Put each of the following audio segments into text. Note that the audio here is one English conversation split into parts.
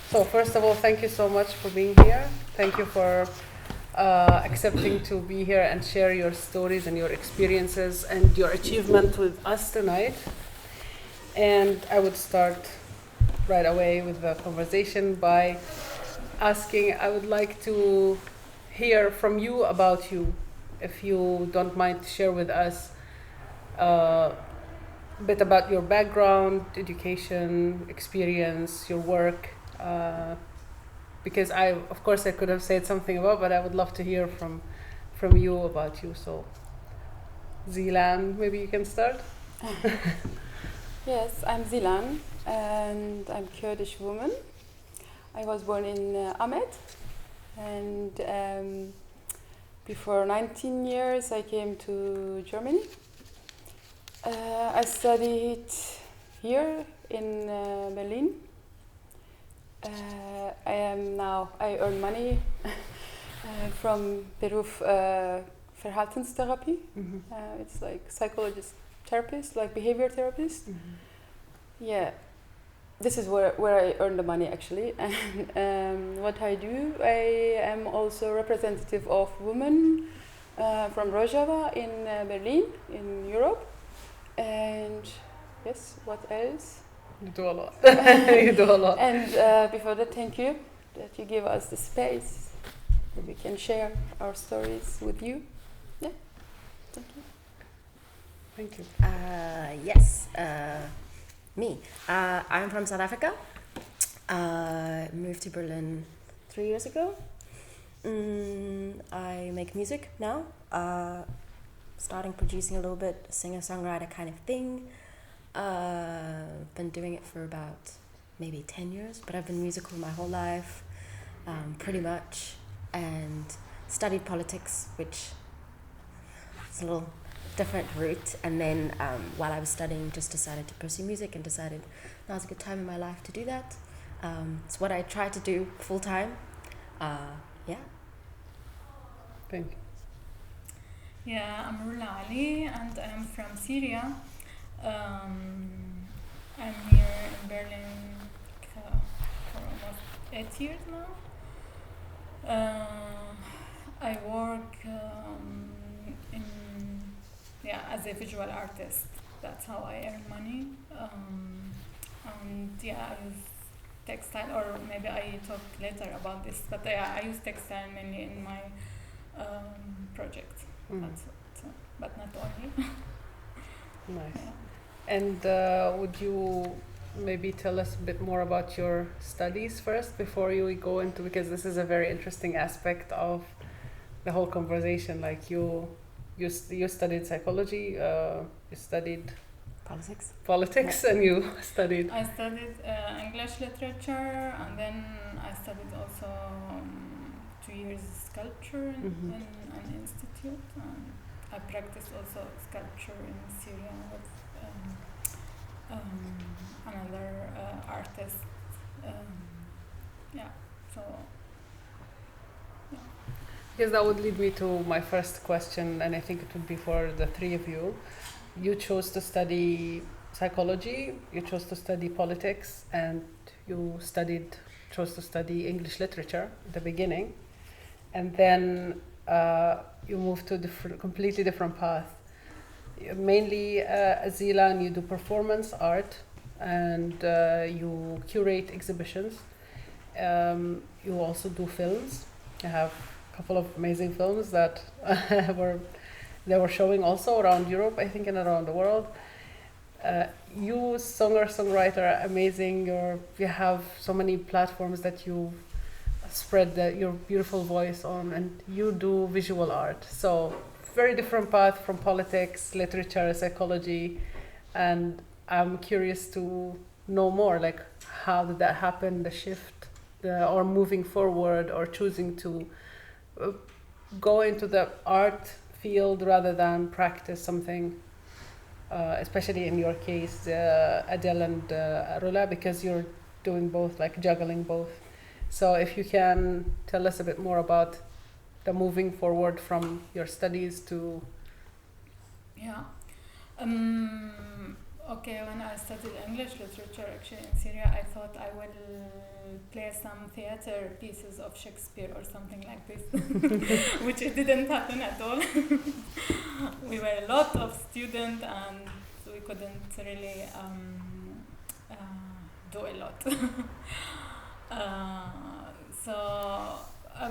So first of all, thank you so much for being here. Thank you for accepting to be here and share your stories and your experiences and your achievement with us tonight. And I would start right away with the conversation by asking, I would like to hear from you about you. If you don't mind to share with us a bit about your background, education, experience, your work. Because of course I could have said something about, but I would love to hear from you about you. So Zilan, maybe you can start. Yes, I'm Zilan and I'm Kurdish woman. I was born in Ahmed, and before 19 years I came to Germany. I studied here in Berlin. I earn money from Beruf Verhaltenstherapie. Mm-hmm. It's like psychologist therapist, like behavior therapist. Mm-hmm. Yeah, this is where I earn the money actually. And what I do, I am also representative of women from Rojava in Berlin, in Europe. And yes, what else? You do a lot. You do a lot. And before that, thank you that you give us the space that we can share our stories with you. Yeah, thank you. Thank you. Yes, me. I'm from South Africa. Moved to Berlin 3 years ago. I make music now. Starting producing a little bit, singer-songwriter kind of thing. Been doing it for about maybe 10 years, but I've been musical my whole life, pretty much, and studied politics, which is a little different route. And then while I was studying, just decided to pursue music and decided now's a good time in my life to do that. It's what I try to do full time. Yeah. Thank you. Yeah, I'm Rula Ali and I'm from Syria. I'm here in Berlin for almost 8 years now. I work as a visual artist. That's how I earn money. And yeah, I use textile, or maybe I talk later about this, but yeah, I use textile mainly in my project. That's it, but not only. Nice. Yeah. And would you maybe tell us a bit more about your studies first before you go into, because this is a very interesting aspect of the whole conversation. Like you studied psychology, you studied politics, and you studied. I studied English literature, and then I studied also 2 years sculpture in an institute. I practiced also sculpture in Syria with another artist. So. Yeah. Because that would lead me to my first question, and I think it would be for the three of you. You chose to study psychology, you chose to study politics, and you chose to study English literature at the beginning, and then you moved to a completely different path. Mainly, Zilan, you do performance art, and you curate exhibitions. You also do films. You have a couple of amazing films that they were showing also around Europe, I think, and around the world. You, singer-songwriter, amazing. You have so many platforms that you spread your beautiful voice on, and you do visual art. So very different path from politics, literature, psychology, and I'm curious to know more, like how did that happen, the shift, or moving forward, or choosing to go into the art field rather than practice something, especially in your case, Adele and Rula, because you're doing both, like juggling both. So if you can tell us a bit more about the moving forward from your studies to... Yeah. Okay, when I studied English literature actually in Syria, I thought I will play some theater pieces of Shakespeare or something like this, which it didn't happen at all. We were a lot of students and we couldn't really do a lot.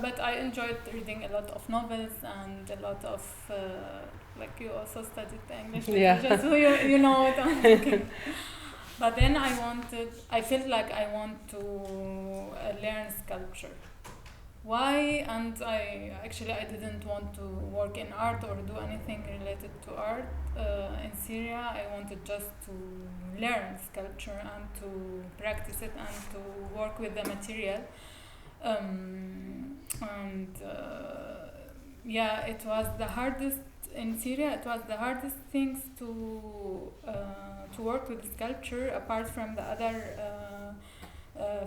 But I enjoyed reading a lot of novels and a lot of, like you also studied English literature, so you know what I'm thinking. But then I felt like I want to learn sculpture. Why? And I didn't want to work in art or do anything related to art in Syria. I wanted just to learn sculpture and to practice it and to work with the material. It was the hardest in Syria. It was the hardest things to work with sculpture, apart from the other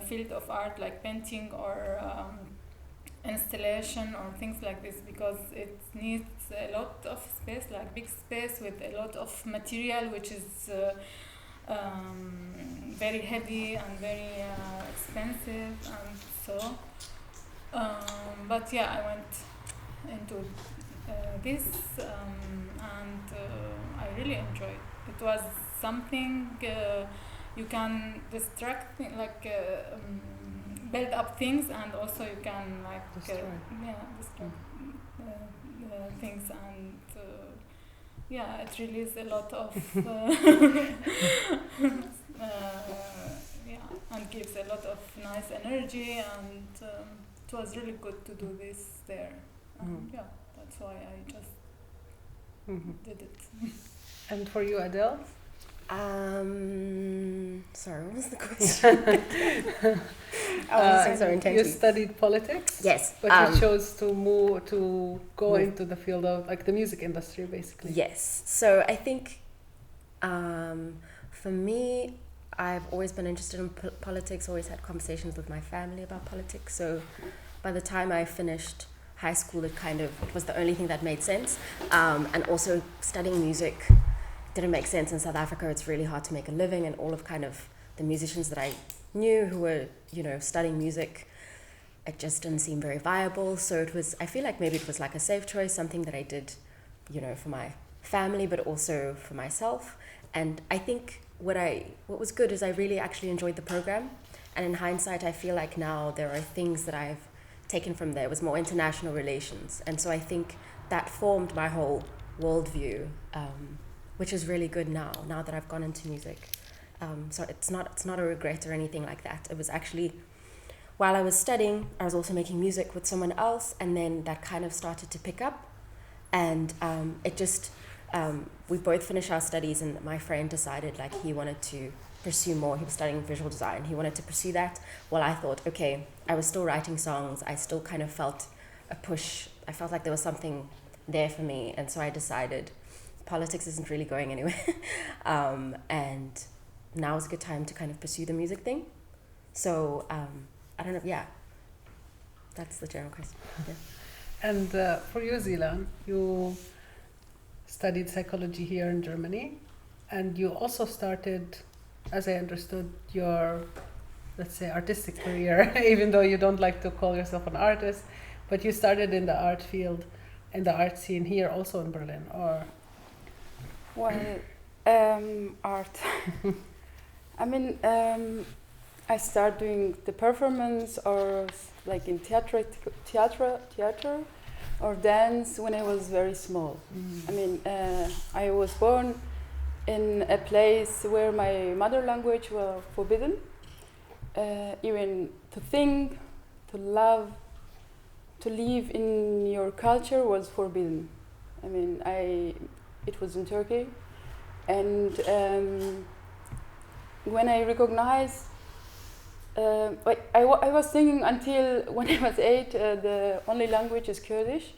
field of art like painting or installation or things like this, because it needs a lot of space, like big space with a lot of material, which is very heavy and very expensive, and so. But yeah, I went into this, and I really enjoyed. It was something you can distract, build up things, and also you can distract things, and it releases a lot of and gives a lot of nice energy, and it was really good to do this there. That's why I just did it. And for you, Adele? Sorry, what was the question? So you studied politics? Yes. But you chose to go into the field of the music industry, basically. Yes. So I think for me, I've always been interested in politics, always had conversations with my family about politics. So by the time I finished high school, it was the only thing that made sense. And also studying music didn't make sense in South Africa. It's really hard to make a living, and all of the musicians that I knew who were, studying music, it just didn't seem very viable. So I feel like maybe it was like a safe choice, something that I did, for my family, but also for myself. And I think what was good is I really actually enjoyed the program. And in hindsight, I feel like now there are things that I've taken from there. It was more international relations. And so I think that formed my whole worldview, which is really good now that I've gone into music. So it's not a regret or anything like that. It was actually, while I was studying, I was also making music with someone else, and then that kind of started to pick up. And we both finished our studies, and my friend decided he wanted to pursue more. He was studying visual design. He wanted to pursue that. Well, I thought, okay, I was still writing songs. I still kind of felt a push. I felt like there was something there for me. And so I decided politics isn't really going anywhere. And now is a good time to kind of pursue the music thing. So I don't know. Yeah, that's the general question. Yeah. And for you, Zila, you studied psychology here in Germany, and you also started, as I understood, your, let's say, artistic career, even though you don't like to call yourself an artist, but you started in the art field, in the art scene here also in Berlin, or? Well, art. I mean, I started doing the performance or in theater or dance when I was very small. I mean, I was born in a place where my mother language was forbidden. Even to think, to love, to live in your culture was forbidden. I mean, it was in Turkey, and when I recognized, I was thinking until when I was 8, the only language is Kurdish,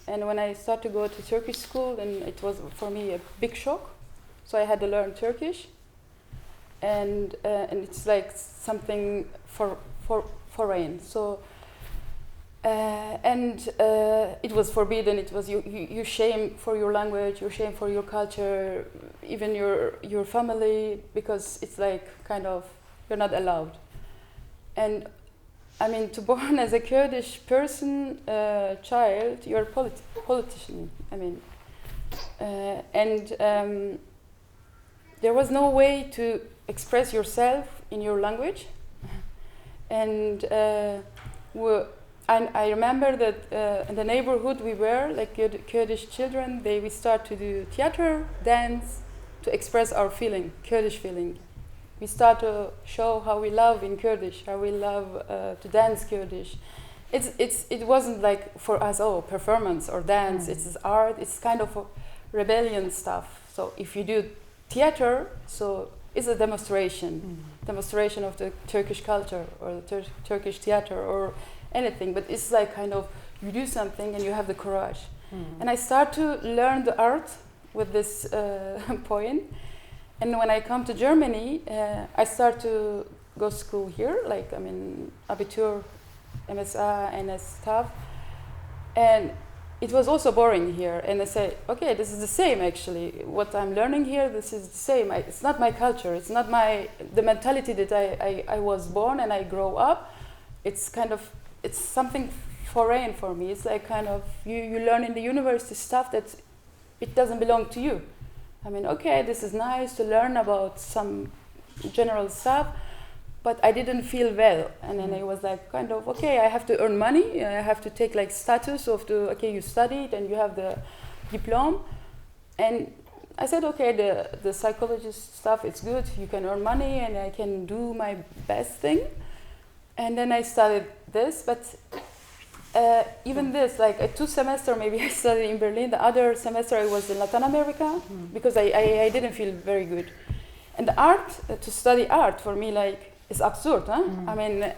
and when I started to go to Turkish school, then it was for me a big shock. So I had to learn Turkish, and it's like something foreign. So And it was forbidden. It was you shame for your language, you shame for your culture, even your family, because it's like kind of you're not allowed. And I mean, to born as a Kurdish person, child, you're a politician. I mean, and there was no way to express yourself in your language. And I remember that in the neighborhood we were, like Kurdish children, we start to do theater, dance, to express our feeling, Kurdish feeling. We start to show how we love in Kurdish, how we love to dance Kurdish. It wasn't like for us, performance or dance, it's art, it's kind of a rebellion stuff. So if you do theater, so it's a demonstration of the Turkish culture or the Turkish theater or anything, but it's like kind of you do something and you have the courage. And I start to learn the art with this point. And when I come to Germany, I start to go to school here, like I mean, Abitur, MSA, and stuff. And it was also boring here. And I say, okay, this is the same actually. What I'm learning here, this is the same. It's not my culture. It's not the mentality that I was born and I grow up. It's kind of, it's something foreign for me. It's like kind of, you learn in the university stuff that it doesn't belong to you. I mean, okay, this is nice to learn about some general stuff, but I didn't feel well. And then I was like, kind of, okay, I have to earn money. I have to take like status of you studied and you have the diploma. And I said, okay, the psychologist stuff, it's good. You can earn money and I can do my best thing. And then I started this, but even this, like 2 semesters maybe I studied in Berlin. The other semester I was in Latin America because I didn't feel very good. And the art, to study art for me, like, is absurd, huh? I mean,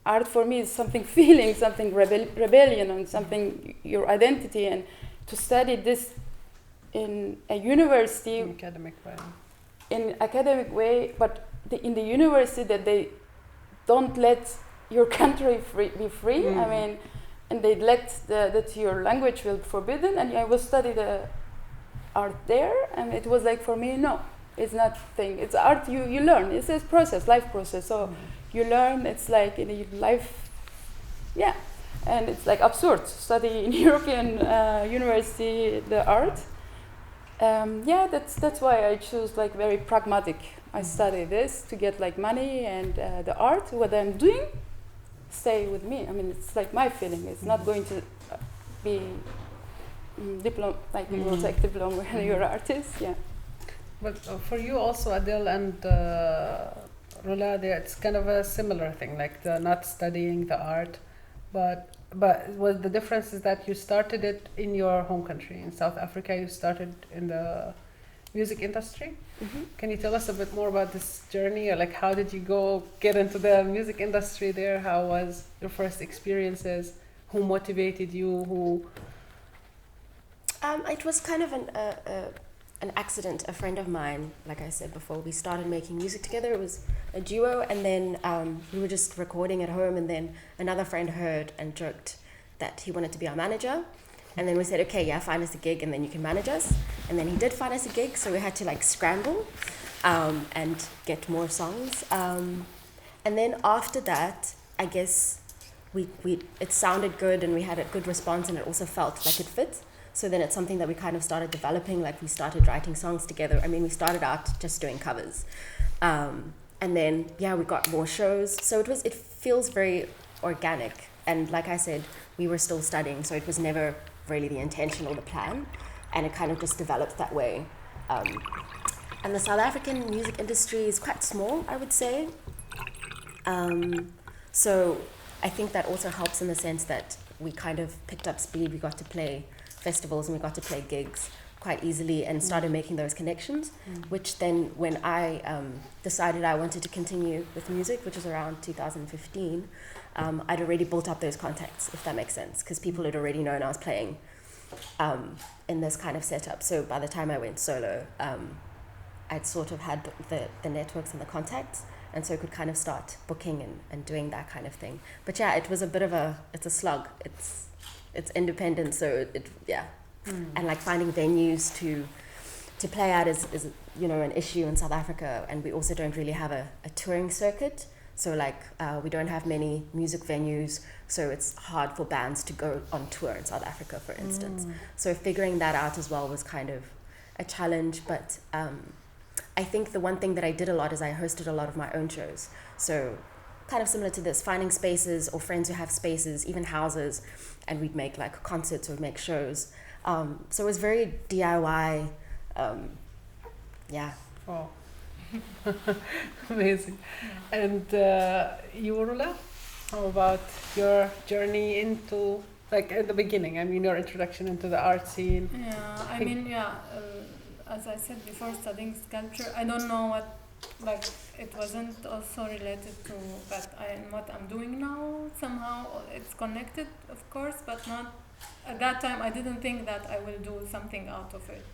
art for me is something feeling, something rebellion, and something your identity. And to study this in a university, in academic way, but in the university that they don't let your country be free. I mean, and they let that your language will be forbidden, and I will study the art there. And it was like for me, no. It's not thing. It's art. You learn. It's a process, life process. So you learn. It's like in a life, yeah. And it's like absurd to study in European university the art. Yeah, that's why I choose like very pragmatic. I study this to get like money and the art. What I'm doing, stay with me. I mean, it's like my feeling. It's not going to be diploma like you will take diploma when you're an artist. Yeah. But for you also, Adele and Rola, it's kind of a similar thing, like the not studying the art, but what the difference is that you started it in your home country. In South Africa, you started in the music industry. Can you tell us a bit more about this journey? Or like, how did you get into the music industry there? How was your first experiences? Who motivated you? It was kind of an accident. A friend of mine, like I said before, we started making music together. It was a duo, and then we were just recording at home, and then another friend heard and joked that he wanted to be our manager. And then we said, okay, yeah, find us a gig and then you can manage us. And then he did find us a gig, so we had to like scramble and get more songs. And then after that, I guess it sounded good and we had a good response, and it also felt like it fit. So then it's something that we kind of started developing, like we started writing songs together. I mean, we started out just doing covers. And then, yeah, we got more shows. So it feels very organic. And like I said, we were still studying, so it was never really the intention or the plan. And it kind of just developed that way. And the South African music industry is quite small, I would say. So I think that also helps in the sense that we kind of picked up speed. We got to play festivals and we got to play gigs quite easily and started making those connections, which then when I decided I wanted to continue with music, which was around 2015, I'd already built up those contacts, if that makes sense, because people had already known I was playing in this kind of setup. So by the time I went solo, I'd sort of had the networks and the contacts, and so could kind of start booking and doing that kind of thing. But yeah, it was a bit of it's a slug. It's independent, so and like finding venues to play at is an issue in South Africa, and we also don't really have a touring circuit. So like we don't have many music venues, so it's hard for bands to go on tour in South Africa, for instance. So figuring that out as well was kind of a challenge, but I think the one thing that I did a lot is I hosted a lot of my own shows. So kind of similar to this, finding spaces or friends who have spaces, even houses, and we'd make like concerts or make shows. So it was very DIY. Oh. Amazing. And you, Rula, how about your journey into, like at the beginning, I mean your introduction into the art scene? As I said before, studying sculpture, I don't know what, like it wasn't also related to what I'm doing now. Somehow it's connected, of course, but not at that time. I didn't think that I will do something out of it.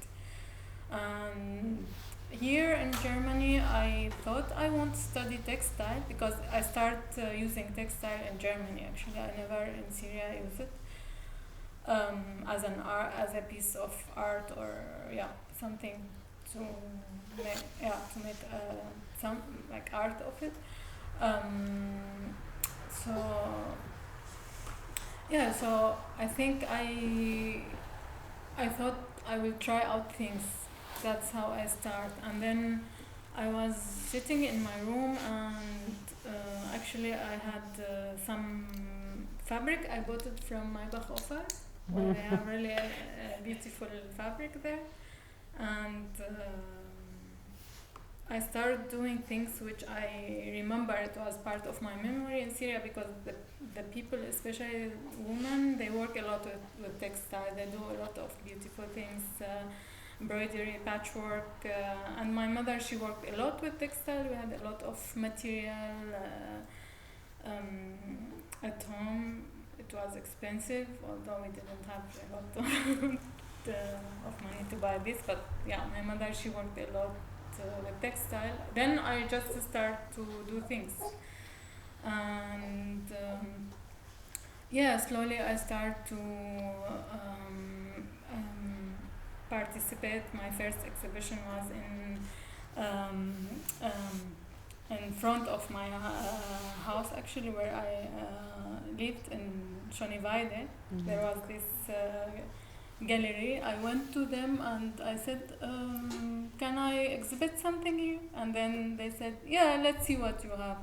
Here in Germany, I thought I want to study textile because I started using textile in Germany. Actually, I never in Syria used it as as a piece of art or something to make some like art of it. So I think I thought I will try out things. That's how I start. And then I was sitting in my room and actually I had some fabric. I bought it from Maybach offer, where I have really a beautiful fabric there. And I started doing things which I remember it was part of my memory in Syria, because the people, especially women, they work a lot with textile. They do a lot of beautiful things, embroidery, patchwork, and my mother, she worked a lot with textile. We had a lot of material at home. It was expensive, although we didn't have a lot of money to buy this, but my mother, she worked a lot with textile. Then I just start to do things, and slowly I start to participate. My first exhibition was in front of my house, actually, where I lived in Schöneweide. There was this gallery. I went to them and I said, can I exhibit something here? And then they said, yeah, let's see what you have.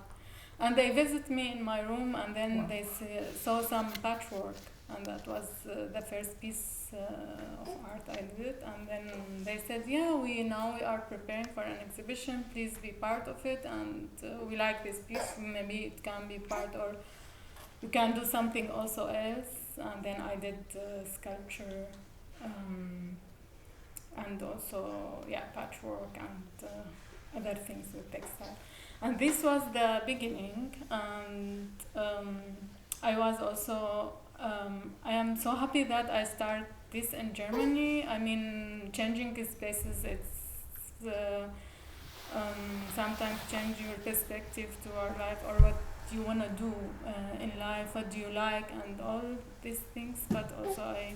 And they visited me in my room, and then they saw some patchwork, and that was the first piece of art I did. And then they said, yeah, we are preparing for an exhibition, please be part of it, and we like this piece, maybe it can be part, or you can do something also else. And then I did sculpture, and also patchwork and other things with textile. And this was the beginning, and I was also I am so happy that I started this in Germany. I mean, changing spaces, it's sometimes change your perspective to our life, or what you want to do in life, what do you like, and all these things. But also I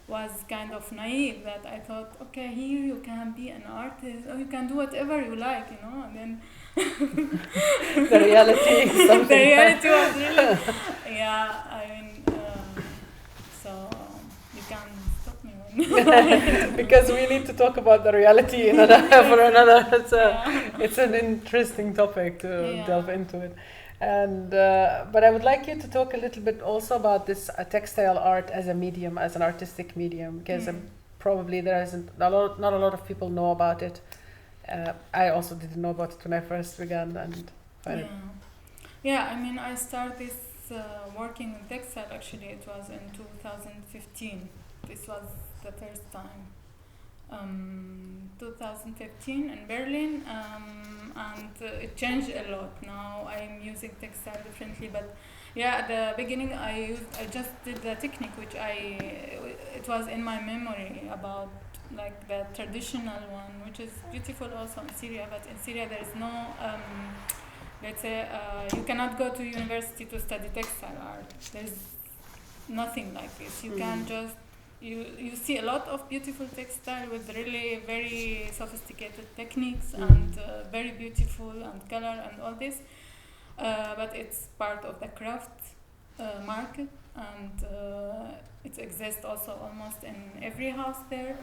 was kind of naive, that I thought, okay, here you can be an artist, or you can do whatever you like, and then the reality is something. The reality was really, so you can stop me when because we need to talk about the reality for another. It's an interesting topic to delve into it. And but I would like you to talk a little bit also about this textile art as a medium, as an artistic medium, because probably there isn't not a lot of people know about it. I also didn't know about it when I first began and find it. I mean, I started working in textile, actually it was in 2015. This was the first time. 2015 in Berlin, and it changed a lot. Now I'm using textile differently, but at the beginning I just did the technique, which it was in my memory about like the traditional one, which is beautiful also in Syria, but in Syria there is no let's say you cannot go to university to study textile art. There's nothing like this. You can just you see a lot of beautiful textile with really very sophisticated techniques and very beautiful and color and all this, but it's part of the craft market, and it exists also almost in every house there.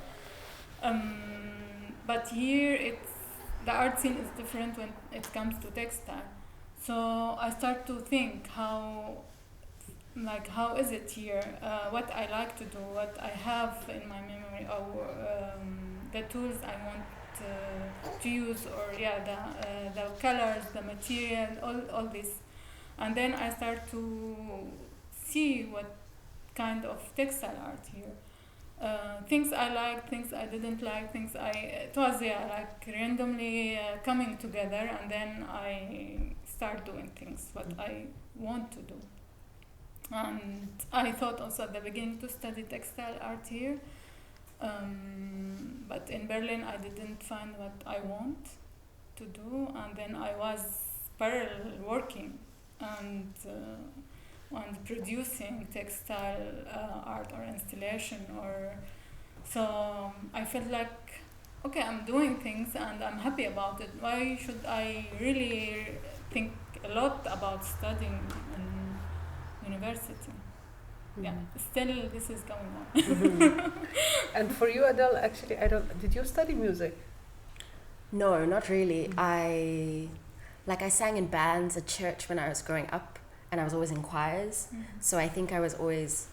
But here the art scene is different when it comes to textile. So I start to think how is it here? What I like to do, what I have in my memory, or the tools I want to use, or the colors, the material, all this. And then I start to see what kind of textile art here. Things I liked, things I didn't like, it was like randomly coming together, and then I start doing things what I want to do. And I thought also at the beginning to study textile art here, but in Berlin I didn't find what I want to do, and then I was parallel working and producing textile art or installation, so I felt like, okay, I'm doing things and I'm happy about it. Why should I really think a lot about studying in university? Yeah, still this is going on. And for you, Adele, actually, did you study music? No, not really. I sang in bands at church when I was growing up, and I was always in choirs. So I think I was always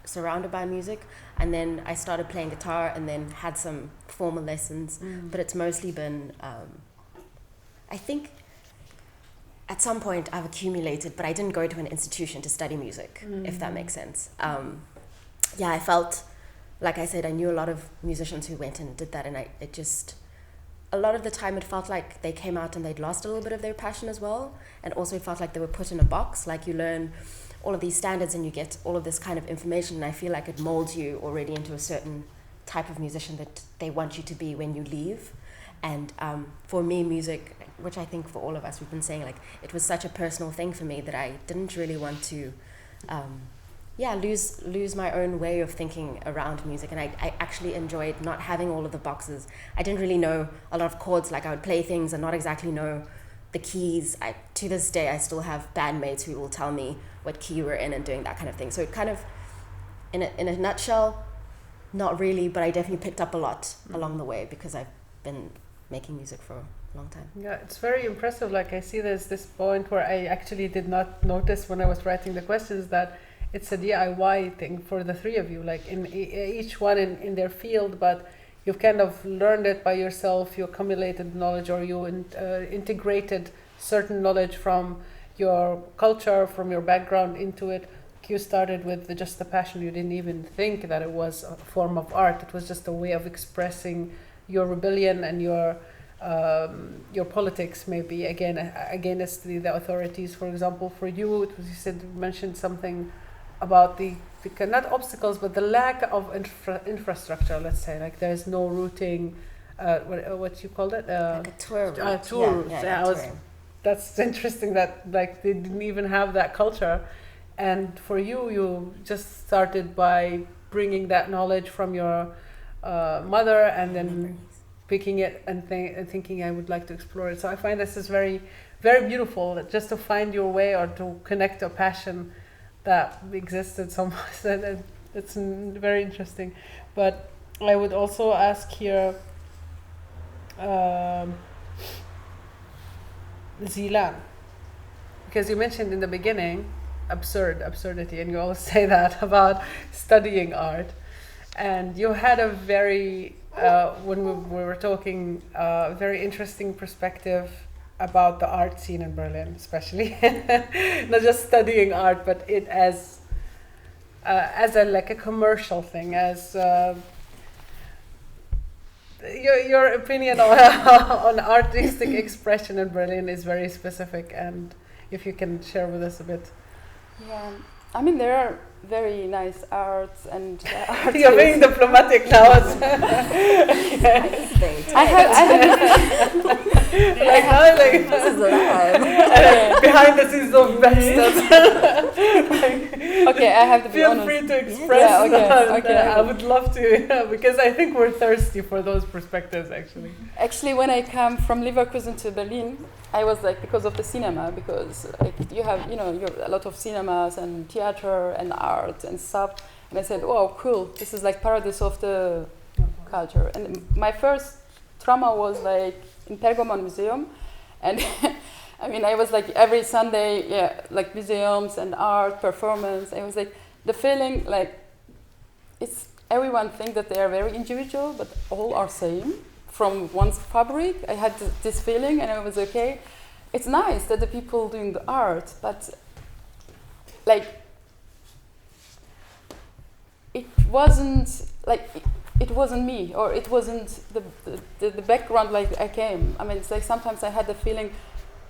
surrounded by music, and then I started playing guitar and then had some formal lessons, but it's mostly been I think at some point I've accumulated, but I didn't go to an institution to study music, if that makes sense. I felt, like I said, I knew a lot of musicians who went and did that, and a lot of the time it felt like they came out and they'd lost a little bit of their passion as well, and also it felt like they were put in a box, like you learn all of these standards and you get all of this kind of information, and I feel like it molds you already into a certain type of musician that they want you to be when you leave. And for me, music, which I think for all of us, we've been saying, like, it was such a personal thing for me that I didn't really want to lose my own way of thinking around music. And I actually enjoyed not having all of the boxes. I didn't really know a lot of chords. Like, I would play things and not exactly know the keys. To this day, I still have bandmates who will tell me what key we're in and doing that kind of thing. So it kind of, in a nutshell, not really, but I definitely picked up a lot along the way because I've been making music for a long time. Yeah, it's very impressive. Like, I see there's this point where I actually did not notice when I was writing the questions that it's a DIY thing for the three of you, like in each one in their field, but you've kind of learned it by yourself, you accumulated knowledge, or you integrated certain knowledge from your culture, from your background into it. You started with just the passion. You didn't even think that it was a form of art. It was just a way of expressing your rebellion and your politics, maybe against the authorities. For example, for you, it was, you mentioned something about the not obstacles, but the lack of infrastructure. Let's say, like, there's no routing. What you called it? Like a tour route. Tour. Touring. That's interesting that, like, they didn't even have that culture. And for you, you just started by bringing that knowledge from your mother, and then picking it and thinking, I would like to explore it. So I find this is very, very beautiful, that just to find your way or to connect a passion that existed somewhere. It's very interesting. But I would also ask here, Zilan, because you mentioned in the beginning absurdity, and you always say that about studying art, and you had a very when we were talking very interesting perspective about the art scene in Berlin, especially not just studying art, but it as a commercial thing, as your opinion on artistic expression in Berlin is very specific, and if you can share with us a bit. Yeah, I mean, there are very nice arts and artists. You're being diplomatic now. I have This is live. behind the scenes of backstage. okay, I have to be Feel honest. free to express that. Okay. I would love to, because I think we're thirsty for those perspectives, actually. Actually, when I came from Leverkusen to Berlin, I was like, because of the cinema, because like you have a lot of cinemas and theater and art and stuff, and I said, oh, cool, this is like paradise of the culture. And my first trauma was like in Pergamon Museum, and I mean, I was like every Sunday, like museums and art performance. I was like the feeling like it's everyone think that they are very individual, but all are same from one's fabric. I had this feeling, and I was okay. It's nice that the people doing the art, but like it wasn't like. It wasn't me, or it wasn't the background like I came. I mean, it's like sometimes I had the feeling,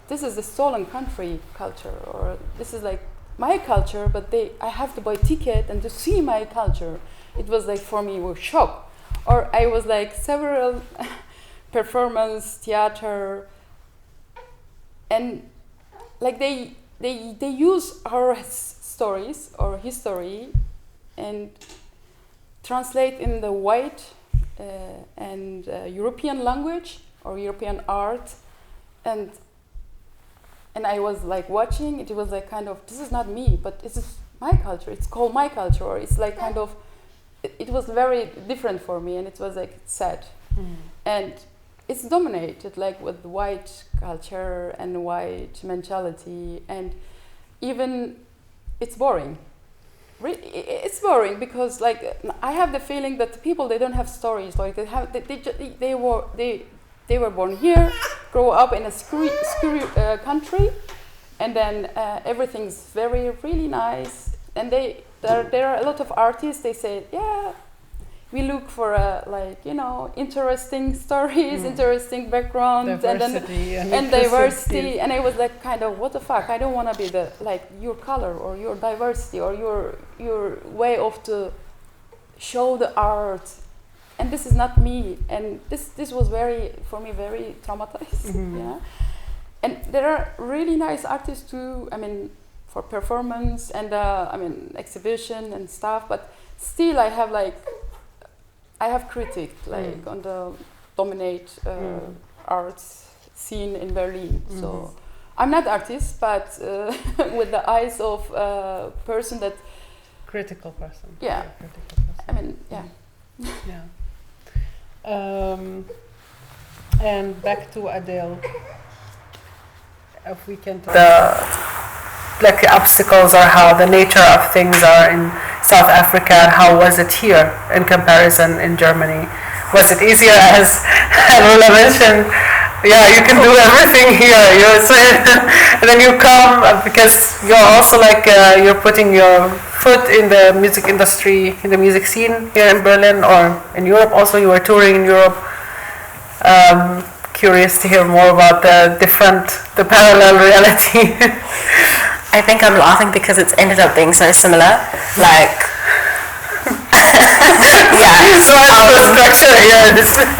this is the stolen country culture, or this is like my culture, but I have to buy ticket and to see my culture. It was like for me a shock. Or I was like several performance, theater, and like they use our stories or history and translate in the white and European language or European art, and I was like watching. It was like kind of, this is not me, but this is my culture. It's called my culture, or it's like kind of. It was very different for me, and it was like sad, and it's dominated like with white culture and white mentality, and even it's boring. It's boring because like I have the feeling that the people, they don't have stories. Like they were born here, grow up in a screwy country, and then everything's really nice. And there are a lot of artists. They say, we look for interesting stories, interesting background, diversity and diversity. And I was like, kind of, what the fuck? I don't want to be the your color or your diversity or your way of to show the art. And this is not me. And this was for me very traumatized. Yeah. And there are really nice artists too. I mean, for performance and exhibition and stuff. But still, I have critiqued on the dominate arts scene in Berlin. So I'm not artist, but with the eyes of a person that critical person. Yeah. Critical person. I mean, yeah. Yeah. And back to Adele. If we can talk the obstacles or how the nature of things are in South Africa, and how was it here in comparison in Germany? Was it easier, as Lola mentioned? Yeah, you can do everything here. And then you come because you're also you're putting your foot in the music industry, in the music scene here in Berlin or in Europe. Also, you were touring in Europe. Curious to hear more about the parallel reality. I think I'm laughing because it's ended up being so similar. Infrastructure.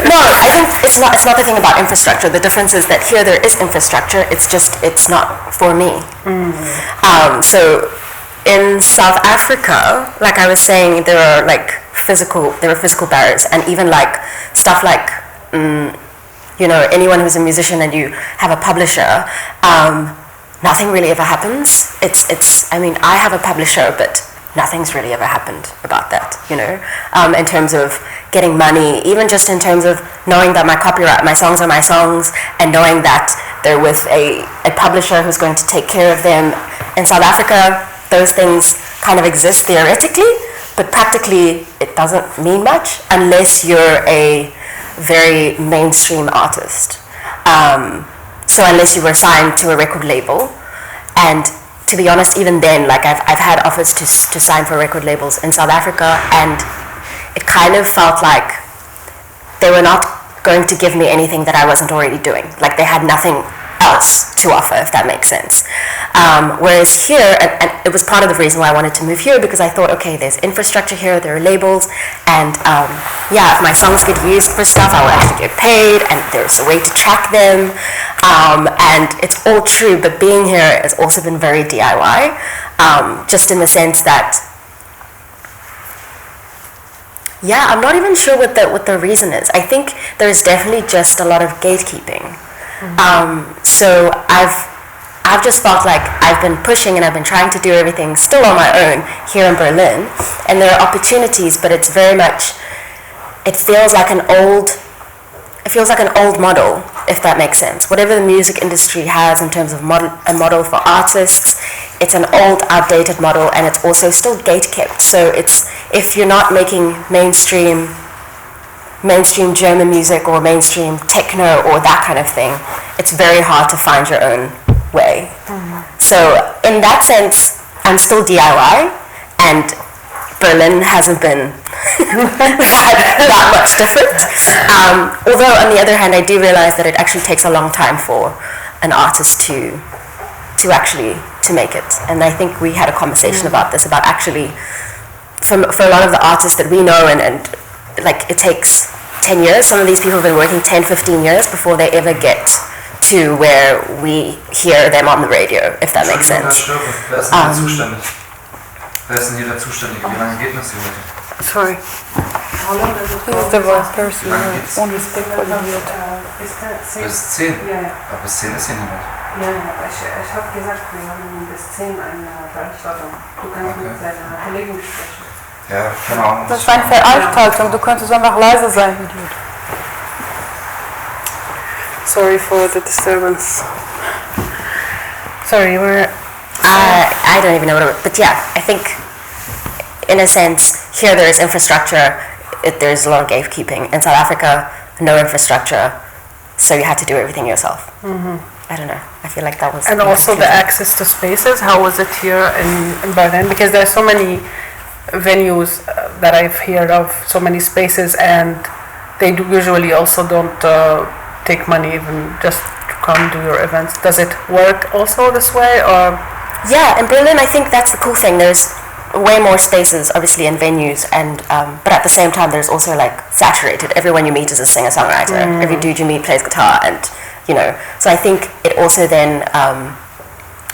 No, I think it's not the thing about infrastructure. The difference is that here there is infrastructure. It's not for me. So in South Africa, like I was saying, there were physical barriers, and even stuff anyone who's a musician and you have a publisher, nothing really ever happens. I have a publisher, but nothing's really ever happened about that, in terms of getting money, even just in terms of knowing that my songs are my songs, and knowing that they're with a publisher who's going to take care of them. In South Africa, those things kind of exist theoretically, but practically it doesn't mean much unless you're a very mainstream artist. So unless you were signed to a record label, and to be honest, even then, I've had offers to sign for record labels in South Africa, and it kind of felt like they were not going to give me anything that I wasn't already doing. They had nothing else to offer, if that makes sense. Whereas here, and it was part of the reason why I wanted to move here, because I thought, okay, there's infrastructure here, there are labels, and if my songs get used for stuff, I will actually get paid, and there's a way to track them, and it's all true, but being here has also been very DIY, just in the sense that, I'm not even sure what the reason is. I think there's definitely just a lot of gatekeeping. So I've just felt like I've been pushing and I've been trying to do everything still on my own here in Berlin, and there are opportunities, but it's very much, it feels like an old model, if that makes sense. Whatever the music industry has in terms of a model for artists, it's an old, outdated model, and it's also still gate-kept. So it's, if you're not making mainstream German music or mainstream techno or that kind of thing, it's very hard to find your own way. So in that sense, I'm still DIY, and Berlin hasn't been that much different. Although on the other hand, I do realize that it actually takes a long time for an artist to actually to make it. And I think we had a conversation about this, about actually for a lot of the artists that we know, and like it takes 10 years. Some of these people have been working 10, 15 years before they ever get to where we hear them on the radio, if that makes sense. Wer ist denn hier der Zuständige? Wie lange geht das hier heute? Sorry. How long does it take? This is the worst person who only speak for the youth. Bis 10? Ja. Aber bis 10 ist hier niemand. Ja, aber ich habe gesagt, wir haben bis 10 eine Veranstaltung. Du kannst mit deiner Kollegin sprechen. Ja, keine Ahnung. Das ist eine Veranstaltung, du könntest einfach leise sein, Idiot. Sorry for the disturbance. Sorry, we're... I don't even know what it was, but yeah, I think in a sense, here there is infrastructure, there's a lot of gatekeeping. In South Africa, no infrastructure, so you had to do everything yourself. I don't know, I feel like that was... And also the access to spaces, how was it here in Berlin? Because there are so many venues that I've heard of, so many spaces, and they usually also don't take money even just to come do your events. Does it work also this way, or...? Yeah, in Berlin, I think that's the cool thing. There's way more spaces, obviously, in venues, and but at the same time, there's also like saturated. Everyone you meet is a singer-songwriter. Every dude you meet plays guitar, and So I think it also then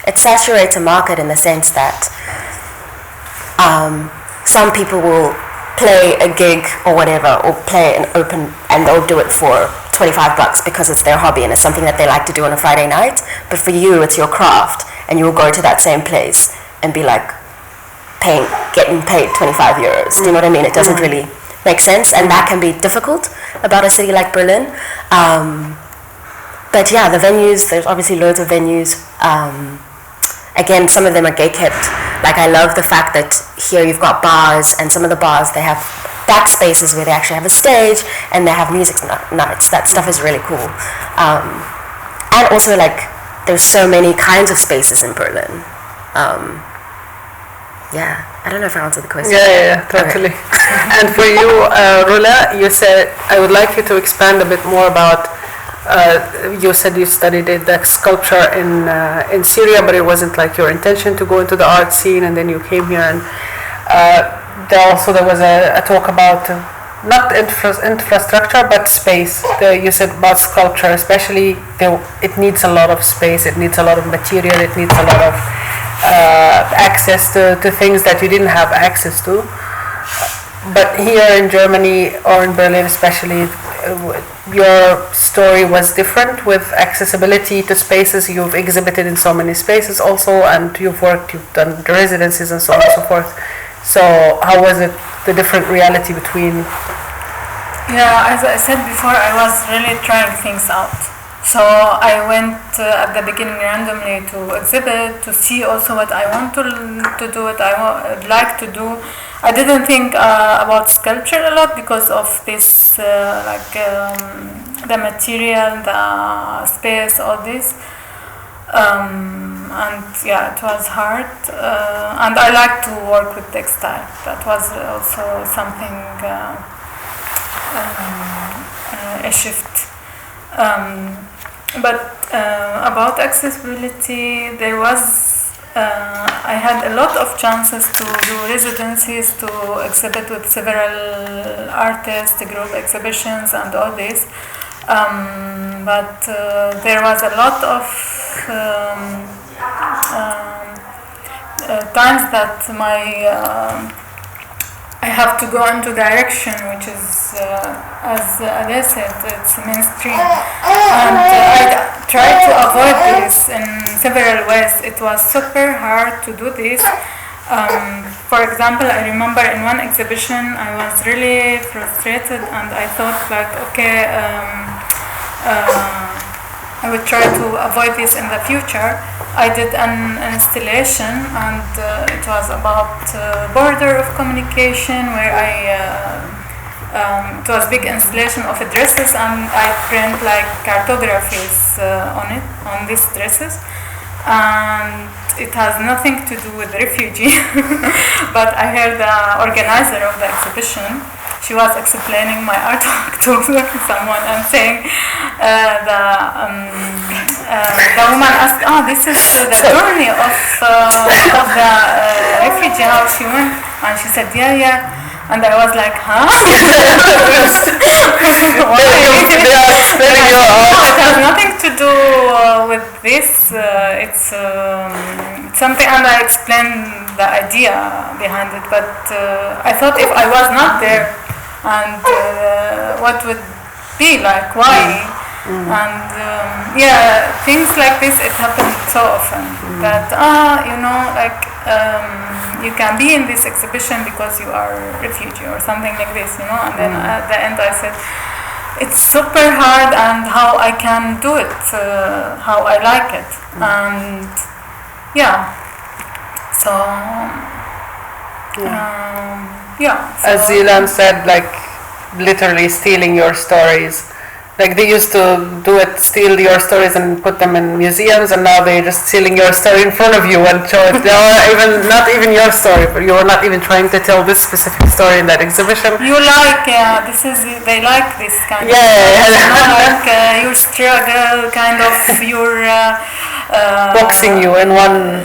it saturates a market in the sense that some people will play a gig or whatever, or play an open, and they'll do it for $25 because it's their hobby and it's something that they like to do on a Friday night. But for you, it's your craft, and you'll go to that same place and be like getting paid 25 euros. Do you know what I mean? It doesn't really make sense, and that can be difficult about a city like Berlin. But yeah, the venues, there's obviously loads of venues. Again, some of them are gate-kept. Like, I love the fact that here you've got bars, and some of the bars, they have back spaces where they actually have a stage, and they have music nights. That stuff is really cool. And also, like, there's so many kinds of spaces in Berlin. Yeah, I don't know if I answered the question. Yeah, totally. And for you, Rula, you said, I would like you to expand a bit more about, you said you studied the sculpture in Syria, but it wasn't like your intention to go into the art scene, and then you came here, and there was a talk about not infrastructure, but space. You said about sculpture, especially, it needs a lot of space, it needs a lot of material, it needs a lot of access to things that you didn't have access to. But here in Germany, or in Berlin especially, your story was different with accessibility to spaces. You've exhibited in so many spaces also, and you've done residencies and so on and so forth. So how was it, the different reality between? Yeah, as I said before, I was really trying things out. So I went at the beginning randomly to exhibit, to see also what I want to do, what I would like to do. I didn't think about sculpture a lot because of this, the material, the space, all this. And yeah, it was hard. And I like to work with textile. That was also something, a shift. But About accessibility, there was I had a lot of chances to do residencies, to exhibit with several artists, group exhibitions, and all this. But there was a lot of times that I have to go into direction which is, as Adele said, it's mainstream. And I tried to avoid this in several ways. It was super hard to do this. For example, I remember in one exhibition I was really frustrated and I thought like, okay, I would try to avoid this in the future. I did an installation and it was about border of communication where it was big installation of dresses and I print like cartographies on these dresses, and it has nothing to do with refugee. But I heard the organizer of the exhibition, she was explaining my artwork to someone and saying the woman asked, "Oh, this is the journey of the refugee house you went," and she said, "Yeah." And I was like, huh? It has nothing to do with this. It's something, and I explained the idea behind it. But I thought if I was not there, and what would be like, why? And things like this, it happens so often that you can be in this exhibition because you are a refugee or something like this, and then at the end I said it's super hard and how I can do it, how I like it, and as Zilan said, like literally stealing your stories. Like they used to steal your stories and put them in museums, and now they're just stealing your story in front of you and show it. Not even your story, but you're not even trying to tell this specific story in that exhibition. You like, they like this kind of your struggle, kind of your boxing you in one.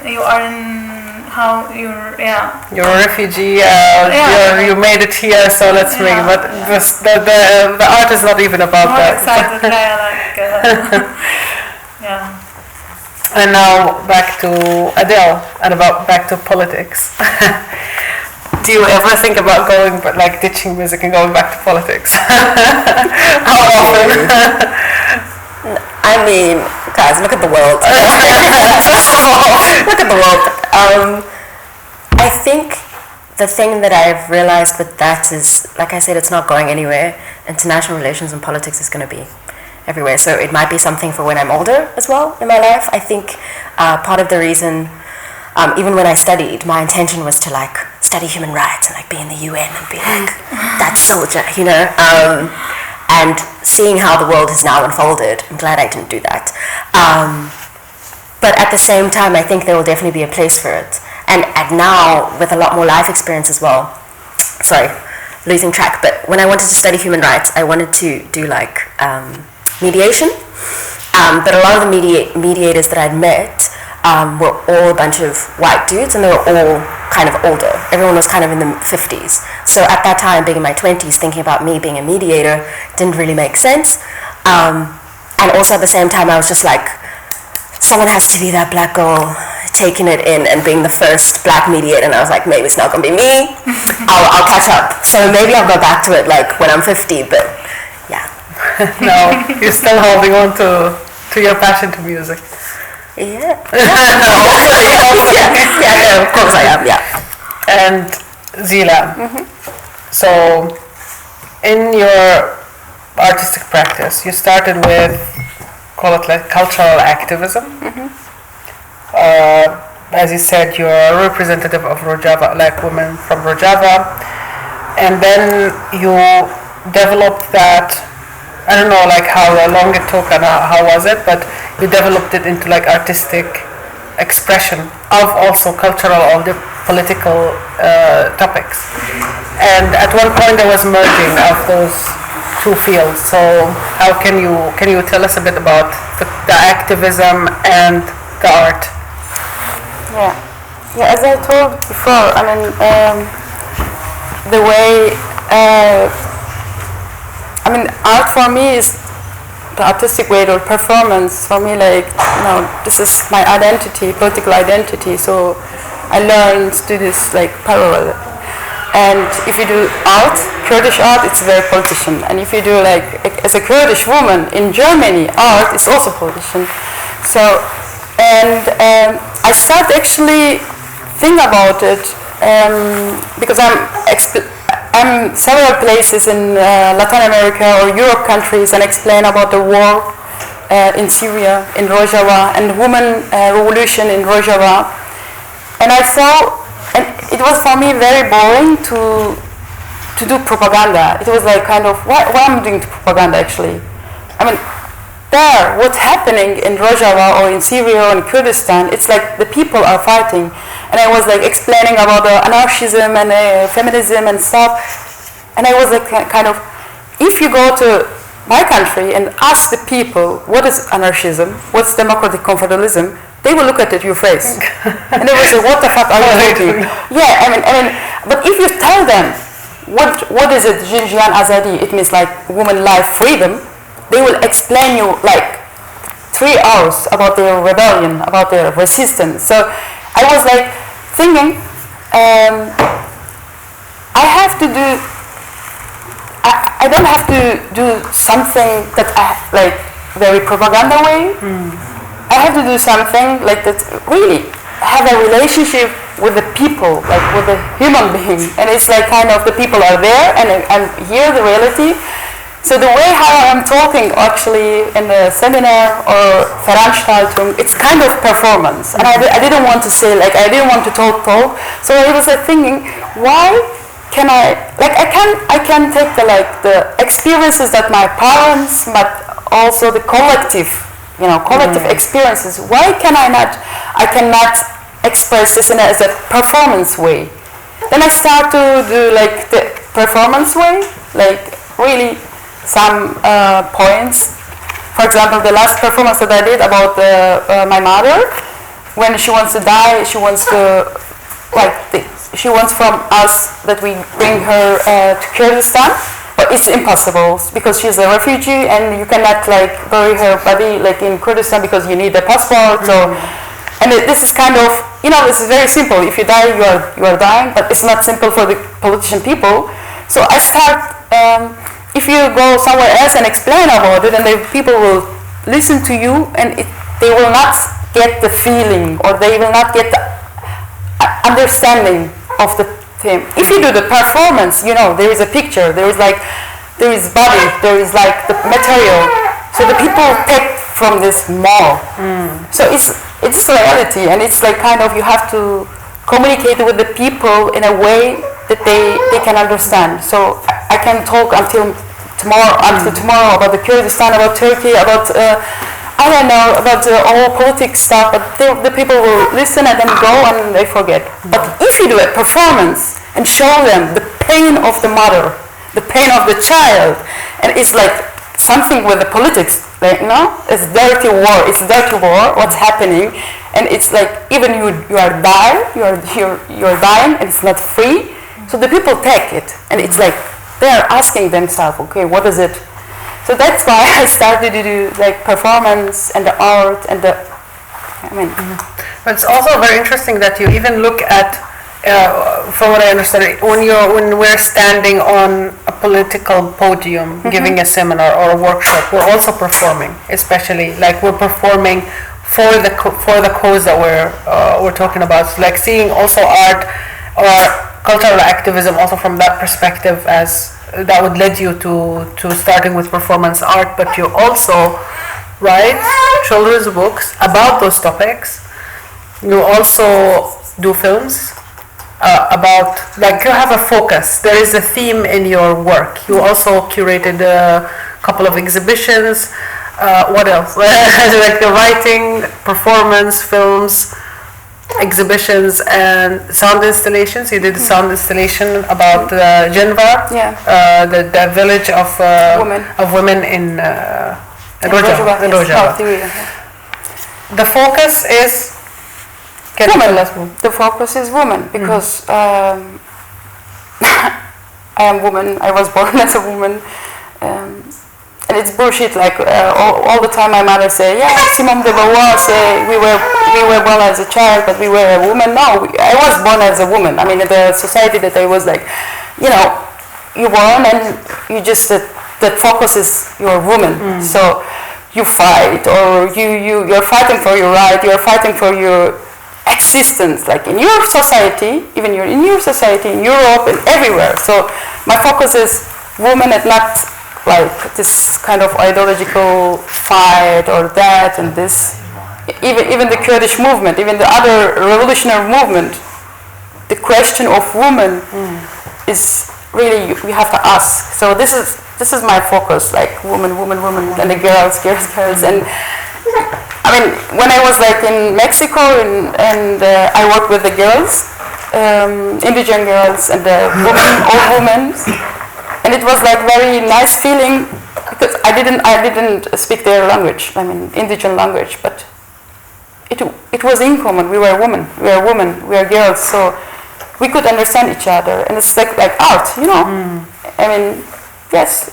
You are in. You're a refugee. You made it here, so let's make it. But the art is not even about that. And now back to Adele and back to politics. Do you ever think about ditching music and going back to politics? How often? I mean, guys, look at the world. Look at the world. I think the thing that I've realized with that is, like I said, it's not going anywhere. International relations and politics is going to be everywhere. So it might be something for when I'm older as well in my life. I think part of the reason, even when I studied, my intention was to study human rights and be in the UN and be that soldier, and seeing how the world has now unfolded, I'm glad I didn't do that. But at the same time, I think there will definitely be a place for it. And now, with a lot more life experience as well, sorry, losing track, but when I wanted to study human rights, I wanted to do mediation. But a lot of the mediators that I'd met were all a bunch of white dudes, and they were all kind of older. Everyone was kind of in the 50s. So at that time, being in my 20s, thinking about me being a mediator didn't really make sense. And also at the same time, I was just like, someone has to be that black girl taking it in and being the first black mediator. And I was like, maybe it's not going to be me. I'll catch up. So maybe I'll go back to it when I'm 50, but yeah. No, you're still holding on to your passion to music. Yeah. Yeah, of course I am, yeah. And Zila, so in your artistic practice, you started with, call it cultural activism. As you said, you're a representative of Rojava, women from Rojava, and then you developed that. I don't know how long it took and how was it, but you developed it into artistic expression of also cultural or the political topics. And at one point there was merging of those two fields. So how can you tell us a bit about the activism and the art? Yeah, yeah. As I told before, I mean, the way, I mean, art for me is the artistic way or performance. For me, like, you know, this is my identity, political identity. So I learned to do this like parallel. And if you do art, Kurdish art, it's very politician. And if you do like as a Kurdish woman in Germany, art is also politician. So, and I start actually think about it because I'm several places in Latin America or Europe countries and explain about the war in Syria, in Rojava, and women revolution in Rojava. And I saw, and it was for me very boring to do propaganda. It was like kind of, why am I doing propaganda actually? I mean, there, what's happening in Rojava or in Syria or in Kurdistan, it's like the people are fighting. And I was like explaining about the anarchism and feminism and stuff. And I was like kind of, if you go to my country and ask the people what is anarchism, what's democratic confederalism, they will look at your face. And they will say, what the fuck are you doing? Yeah, I mean, but if you tell them, what is it, Jinjian Azadi, it means like woman life freedom, they will explain you like 3 hours about their rebellion, about their resistance. So I was like thinking, I have to do, I don't have to do something that I like very propaganda way. I have to do something like that really have a relationship with the people, like with the human being. And it's like kind of the people are there and hear the reality. So the way how I'm talking actually in the seminar or Veranstaltung, it's kind of performance. And I didn't want to say, like, I didn't want to talk. So I was like thinking, why can I can take the experiences that my parents, but also the collective experiences. Why I cannot express this as a performance way. Then I start to do like the performance way, like really some points. For example, the last performance that I did about my mother, when she wants to die, she wants from us that we bring her to Kurdistan. But it's impossible because she's a refugee and you cannot like bury her body like in Kurdistan because you need a passport. So, and this is kind of, this is very simple. If you die, you are dying, but it's not simple for the politician people. So I start, if you go somewhere else and explain about it, and the people will listen to you, and they will not get the feeling or they will not get the understanding of the theme. If you do the performance, there is a picture, there is body, there is like the material. So the people take from this more. So it's reality, and it's like kind of you have to communicate with the people in a way that they can understand. So I can talk until tomorrow about the Kurdistan, about Turkey, about I don't know, about all politics stuff, but the people will listen and then go and they forget. But if you do a performance and show them the pain of the mother, the pain of the child, and it's like something with the politics, like, it's dirty war, what's happening, and it's like even you are dying, you're dying, and it's not free. So the people take it, and it's like they're asking themselves, okay, what is it? So that's why I started to do like performance and the art and the, But it's also very interesting that you even look at, from what I understand, when we're standing on a political podium, giving a seminar or a workshop, we're also performing, especially like we're performing for the cause that we're talking about. So like seeing also art or cultural activism also from that perspective, as that would lead you to starting with performance art, but you also write children's books about those topics. You also do films about, like, you have a focus. There is a theme in your work. You also curated a couple of exhibitions. What else? Like the writing, performance, films. exhibitions and sound installations. You did a sound installation about Geneva, the village of women in Rojava. The focus is women. The focus is women because I am woman. I was born as a woman. And it's bullshit. Like all the time, my mother say, "Yeah, Simone de Beauvoir say we were born as a child, but we were a woman." No, I was born as a woman. I mean, the society that I was like, you're born and you just that focus is you're a woman. So you fight, or you're fighting for your right. You're fighting for your existence, like in your society, even you're in your society, in Europe and everywhere. So my focus is women and not like this kind of ideological fight or that and this. Even the Kurdish movement, even the other revolutionary movement, the question of women is really we have to ask. So this is my focus, like women, and the girls. And I mean, when I was like in Mexico and I worked with the girls, indigenous girls and the women, all women. And it was like very nice feeling because I didn't speak their language. I mean, indigenous language, but it was in common. We were women. We are girls, so we could understand each other. And it's like art, I mean, yes.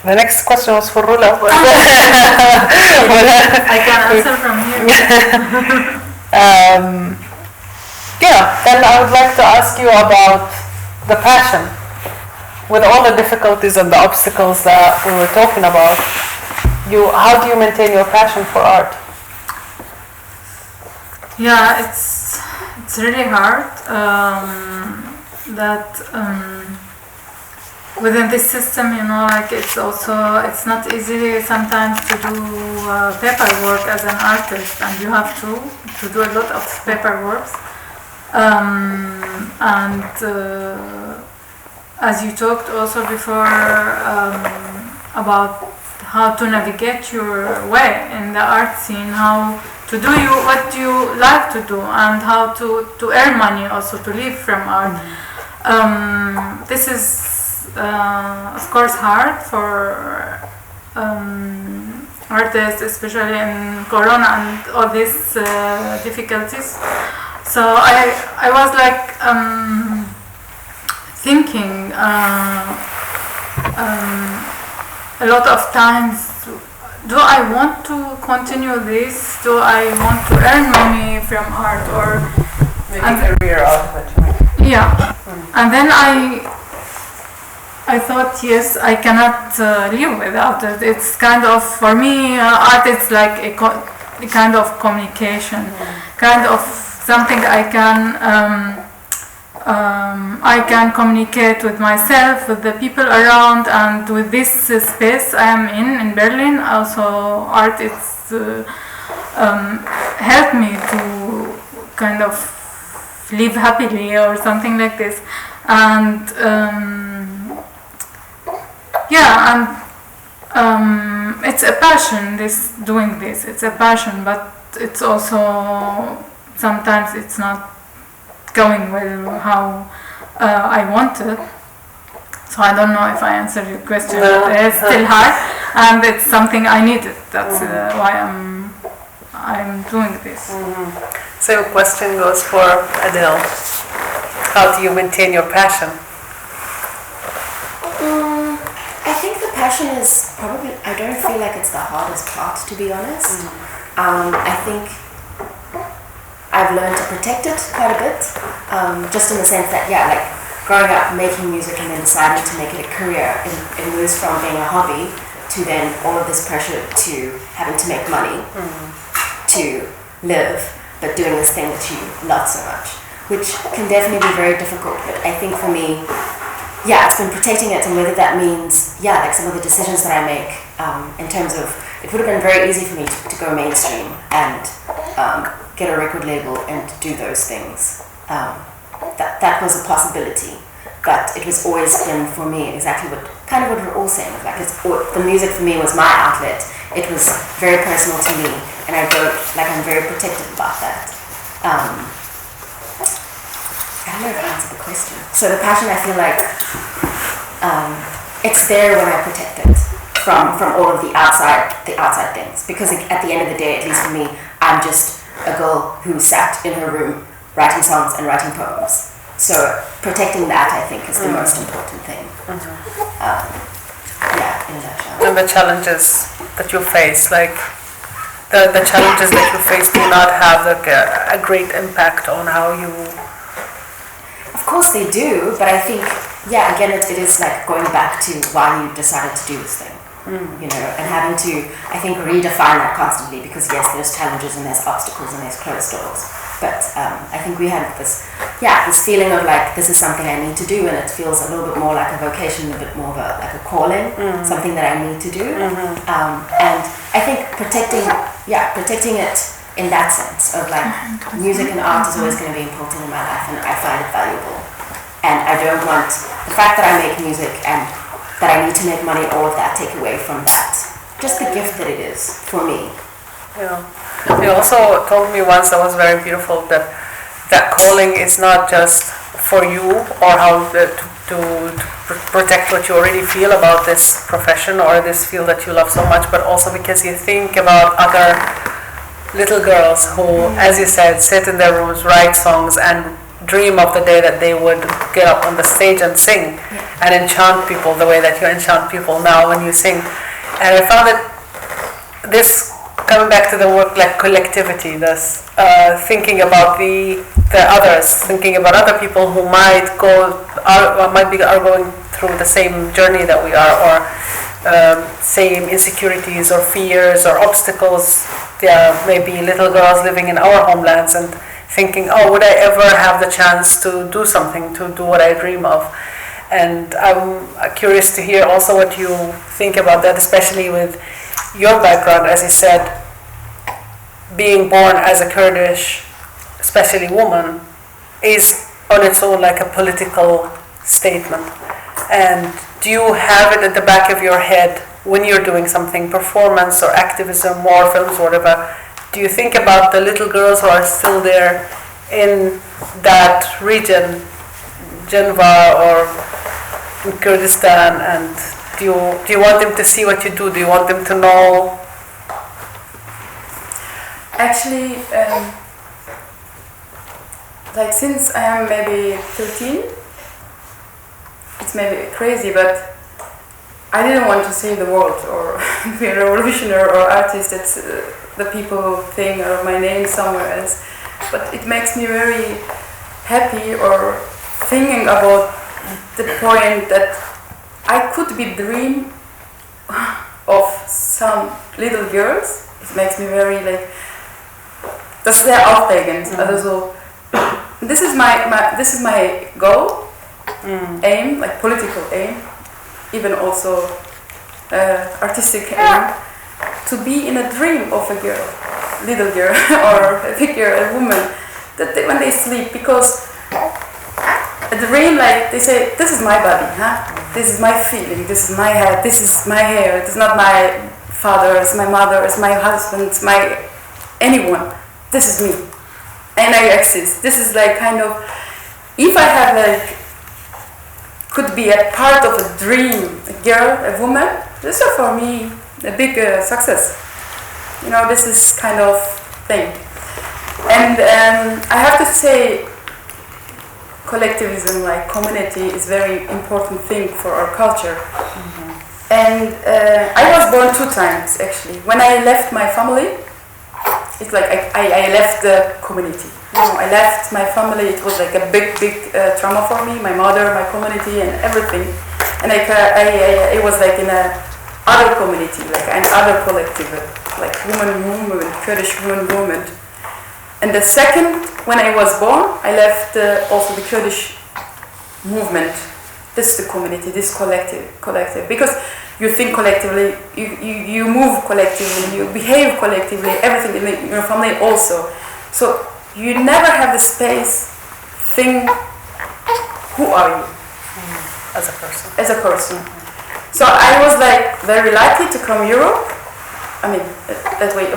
The next question was for Rula. I can answer from here. Then I would like to ask you about the passion. With all the difficulties and the obstacles that we were talking about, how do you maintain your passion for art? Yeah, it's really hard. Within this system, it's not easy sometimes to do paperwork as an artist, and you have to do a lot of paperwork. As you talked also before about how to navigate your way in the art scene, how to do what you like to do, and how to earn money also to live from art. This is of course hard for artists, especially in Corona and all these difficulties. So I was like thinking a lot of times, do I want to continue this? Do I want to earn money from art or make a career out of it? Yeah. And then I thought, yes, I cannot live without it. It's kind of, for me, art is like a kind of communication, kind of something I can communicate with myself, with the people around, and with this space I am in Berlin. Also, art helped me to kind of live happily or something like this. And it's a passion. Doing this, it's a passion, but it's also sometimes it's not going well how I wanted. So I don't know if I answered your question. No. It's still hard, and it's something I needed. That's why I'm doing this. Same question goes for Adele. How do you maintain your passion? I think the passion is probably, I don't feel like it's the hardest part, to be honest. I think I've learned to protect it quite a bit, just in the sense that, like growing up making music and then deciding to make it a career, it moves from being a hobby to then all of this pressure to having to make money to live, but doing this thing that you love so much, which can definitely be very difficult. But I think for me, it's been protecting it, and whether that means, like some of the decisions that I make in terms of, it would have been very easy for me to go mainstream and get a record label and do those things. That was a possibility, but it was always been for me exactly what we're all saying. Like the music for me was my outlet. It was very personal to me, and I don't, like, I'm very protective about that. I don't know if I answered the question. So the passion, I feel like it's there when I protect it from all of the outside things, because at the end of the day, at least for me, I'm just a girl who sat in her room writing songs and writing poems. So protecting that, I think, is the most important thing. Yeah, in a nutshell. And the challenges that you face, like the challenges that you face do not have like a great impact on how you... Of course they do, but I think, yeah, again, it is like going back to why you decided to do this thing. You know, and having to, I think, redefine that constantly, because yes, there's challenges and there's obstacles and there's closed doors. But I think we had this feeling of like, this is something I need to do, and it feels a little bit more like a vocation, a bit more of like a calling, something that I need to do. And I think protecting it in that sense of like, music and art is always going to be important in my life, and I find it valuable. And I don't want the fact that I make music and that I need to make money, all of that, take away from that. Just the gift that it is for me. Yeah. You also told me once, that was very beautiful, that calling is not just for you or how to protect what you already feel about this profession or this field that you love so much, but also because you think about other little girls who, as you said, sit in their rooms, write songs, and dream of the day that they would get up on the stage and sing and enchant people the way that you enchant people now when you sing. And I found that this, coming back to the work like collectivity, this thinking about the others, thinking about other people who might are going through the same journey that we are, or same insecurities or fears or obstacles. There may be little girls living in our homelands and thinking, oh, would I ever have the chance to do something, to do what I dream of? And I'm curious to hear also what you think about that, especially with your background, as you said, being born as a Kurdish, especially woman, is on its own like a political statement. And do you have it at the back of your head when you're doing something, performance or activism or films or whatever? Do you think about the little girls who are still there in that region, Genva or in Kurdistan, and do you want them to see what you do? Do you want them to know? Actually, like since I am maybe 13, it's maybe crazy, but I didn't want to save the world or be a revolutionary or artist. That's the people think of my name somewhere else. But it makes me very happy or thinking about the point that I could be dream of some little girls. It makes me very like, das ist sehr aufregend. Also this is my goal, aim, like political aim, even also artistic aim, to be in a dream of a girl, little girl or a big girl, a woman, that when they sleep, because a dream, like they say, this is my body, this is my feeling, this is my head, this is my hair, it's not my father, it's my mother, it's my husband, it's my anyone, this is me, and I exist. This is like kind of, if I have like, could be a part of a dream, a girl, a woman, this is for me a big success. You know, this is kind of thing. And I have to say, collectivism, like community, is very important thing for our culture. And I was born 2 times actually. When I left my family, it's like I left the community. You know, I left my family. It was like a big trauma for me. My mother, my community, and everything. And I was like in a other community, like an other collective, like woman movement, Kurdish woman movement. And the second, when I was born, I left also the Kurdish movement. This is the community, this collective, because you think collectively, you move collectively, you behave collectively, everything in your family also. So you never have the space think, who are you? As a person. As a person. So I was like very lucky to come Europe, that way.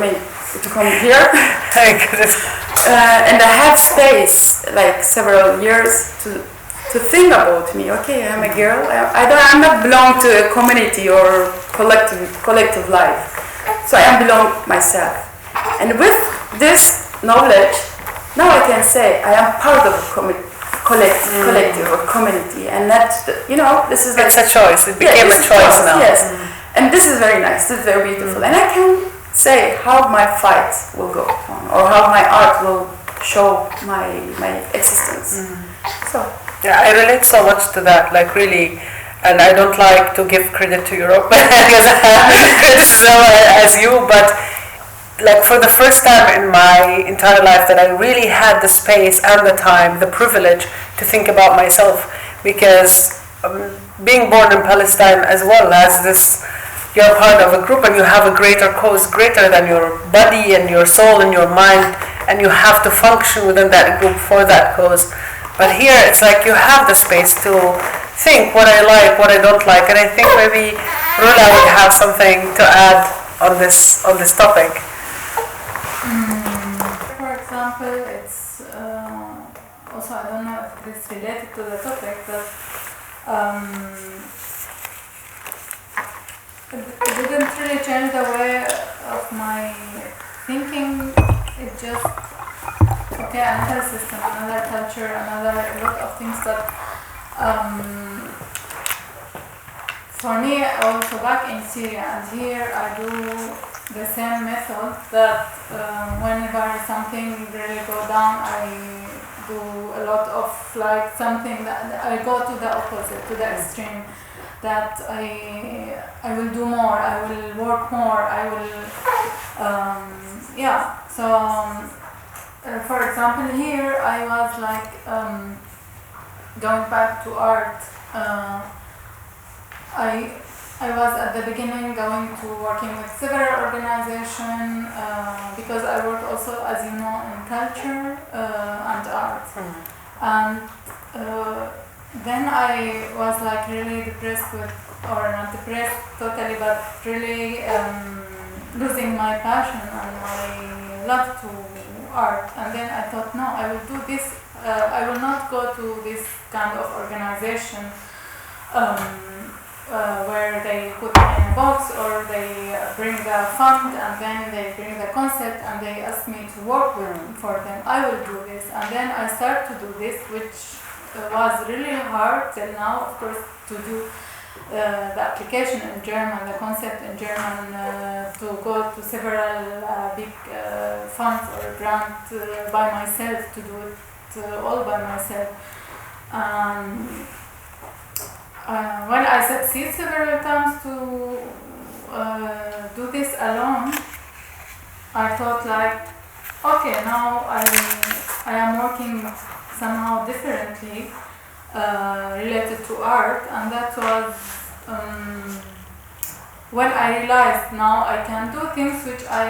To come here. And I had space, like several years, to think about me. Okay, I'm a girl. I'm not belong to a community or collective life. So I belong myself. And with this knowledge, now I can say I am part of a collective or community, and that's this is like it's a choice. It became a choice now. Yes, and this is very nice. This is very beautiful, and I can say how my fight will go on, or how my art will show my existence. So yeah, I relate so much to that. Like really. And I don't like to give credit to Europe because I have criticism as you, but like for the first time in my entire life that I really had the space and the time, the privilege to think about myself, because being born in Palestine as well as this, you're part of a group and you have a greater cause, greater than your body and your soul and your mind, and you have to function within that group for that cause. But here it's like you have the space to think what I like, what I don't like, and I think maybe Rula would have something to add on this topic. For example, it's also, I don't know if it's related to the topic, but it didn't really change the way of my thinking. It just another system, another culture, another lot of things that for me also back in Syria and here I do the same method that whenever something really go down I do a lot of like something that I go to the opposite, to the extreme, that I will do more, I will work more, I will for example, here I was like going back to art. I was at the beginning going to working with several organizations because I work also, as you know, in culture and art. And then I was like really depressed or not depressed totally, but really losing my passion and my love to art. And then I thought, no, I will do this. I will not go to this kind of organization where they put me in a box or they bring the fund and then they bring the concept and they ask me to work for them. I will do this. And then I start to do this, which was really hard till now, of course, to do the application in German, the concept in German, to go to several big funds or grants by myself, to do it all by myself. When I succeed several times to do this alone, I thought like, okay, now I am working somehow differently related to art, and that was when I realized now I can do things which I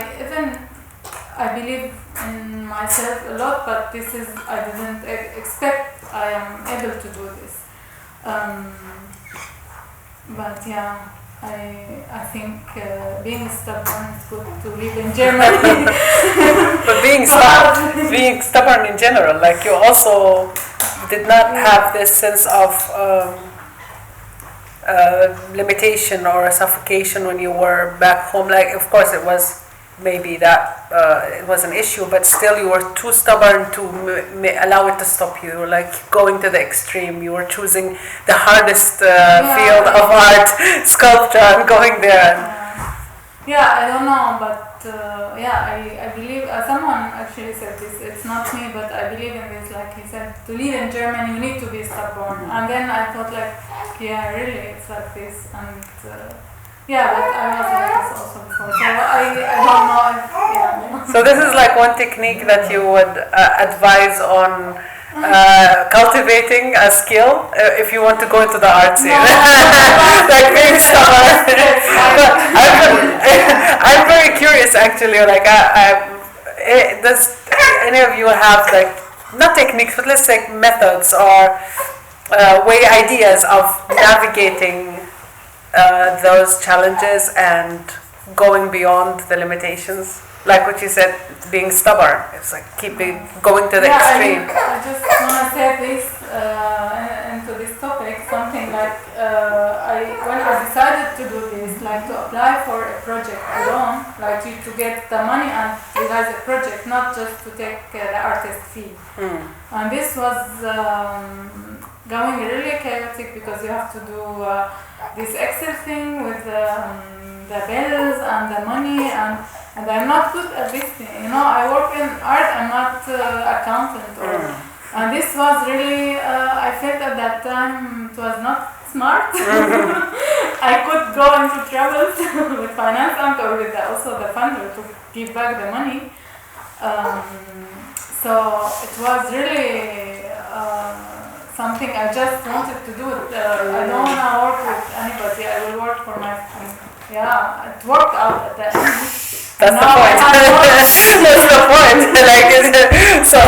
believe in myself a lot, but this is, I didn't expect I am able to do this. But yeah, I think being stubborn is good to live in Germany. But being stubborn in general, like you also did not have this sense of limitation or suffocation when you were back home. Like, of course, it was maybe that it was an issue, but still you were too stubborn to allow it to stop you. You were like going to the extreme. You were choosing the hardest field of art, sculpture, and going there. Yeah, I don't know, but I believe someone actually said this. It's not me, but I believe in this. Like he said, to live in Germany, you need to be stubborn. And then I thought, like, yeah, really, it's like this. And yeah, but I was like this also before. So I don't know if, yeah. So this is like one technique that you would advise on cultivating a skill if you want to go into the art scene. Like being stubborn. I'm very curious actually, like does any of you have like, not techniques, but let's say methods or ideas of navigating those challenges and going beyond the limitations, like what you said, being stubborn. It's like keeping going to the extreme. I just want to say this into this topic, something like when I decided to do this, like to apply for a project alone, like to get the money and realize a project, not just to take the artist fee. And this was going really chaotic because you have to do this Excel thing with the bills and the money, and I'm not good at this thing. You know, I work in art, I'm not accountant. And this was really, I felt at that time it was not smart. I could go into trouble with finance or with also the funder to give back the money. So it was really something I just wanted to do. I don't want to work with anybody. I will work for my. Yeah, it worked out at the end. That's the point. That's the point. Like, so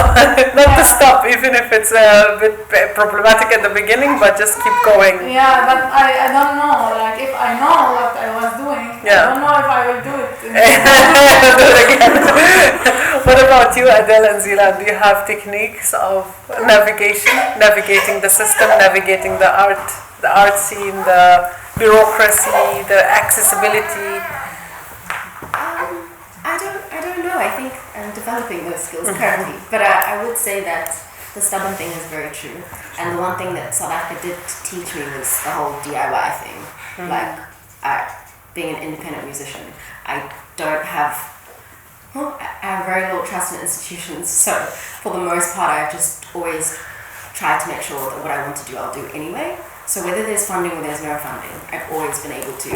not to stop, even if it's a bit problematic at the beginning, but just keep going. Yeah, but I don't know. Like, if I know what I was doing, I don't know if I will do it. Do it again. What about you, Adele and Zilan? Do you have techniques of navigating the system, navigating the art scene, the bureaucracy, the accessibility? I don't know. I think I'm developing those skills currently, but I would say that the stubborn thing is very true. And the one thing that South Africa did teach me was the whole DIY thing. Like, being an independent musician, I have very little trust in institutions. So for the most part, I've just always tried to make sure that what I want to do, I'll do anyway. So whether there's funding or there's no funding, I've always been able to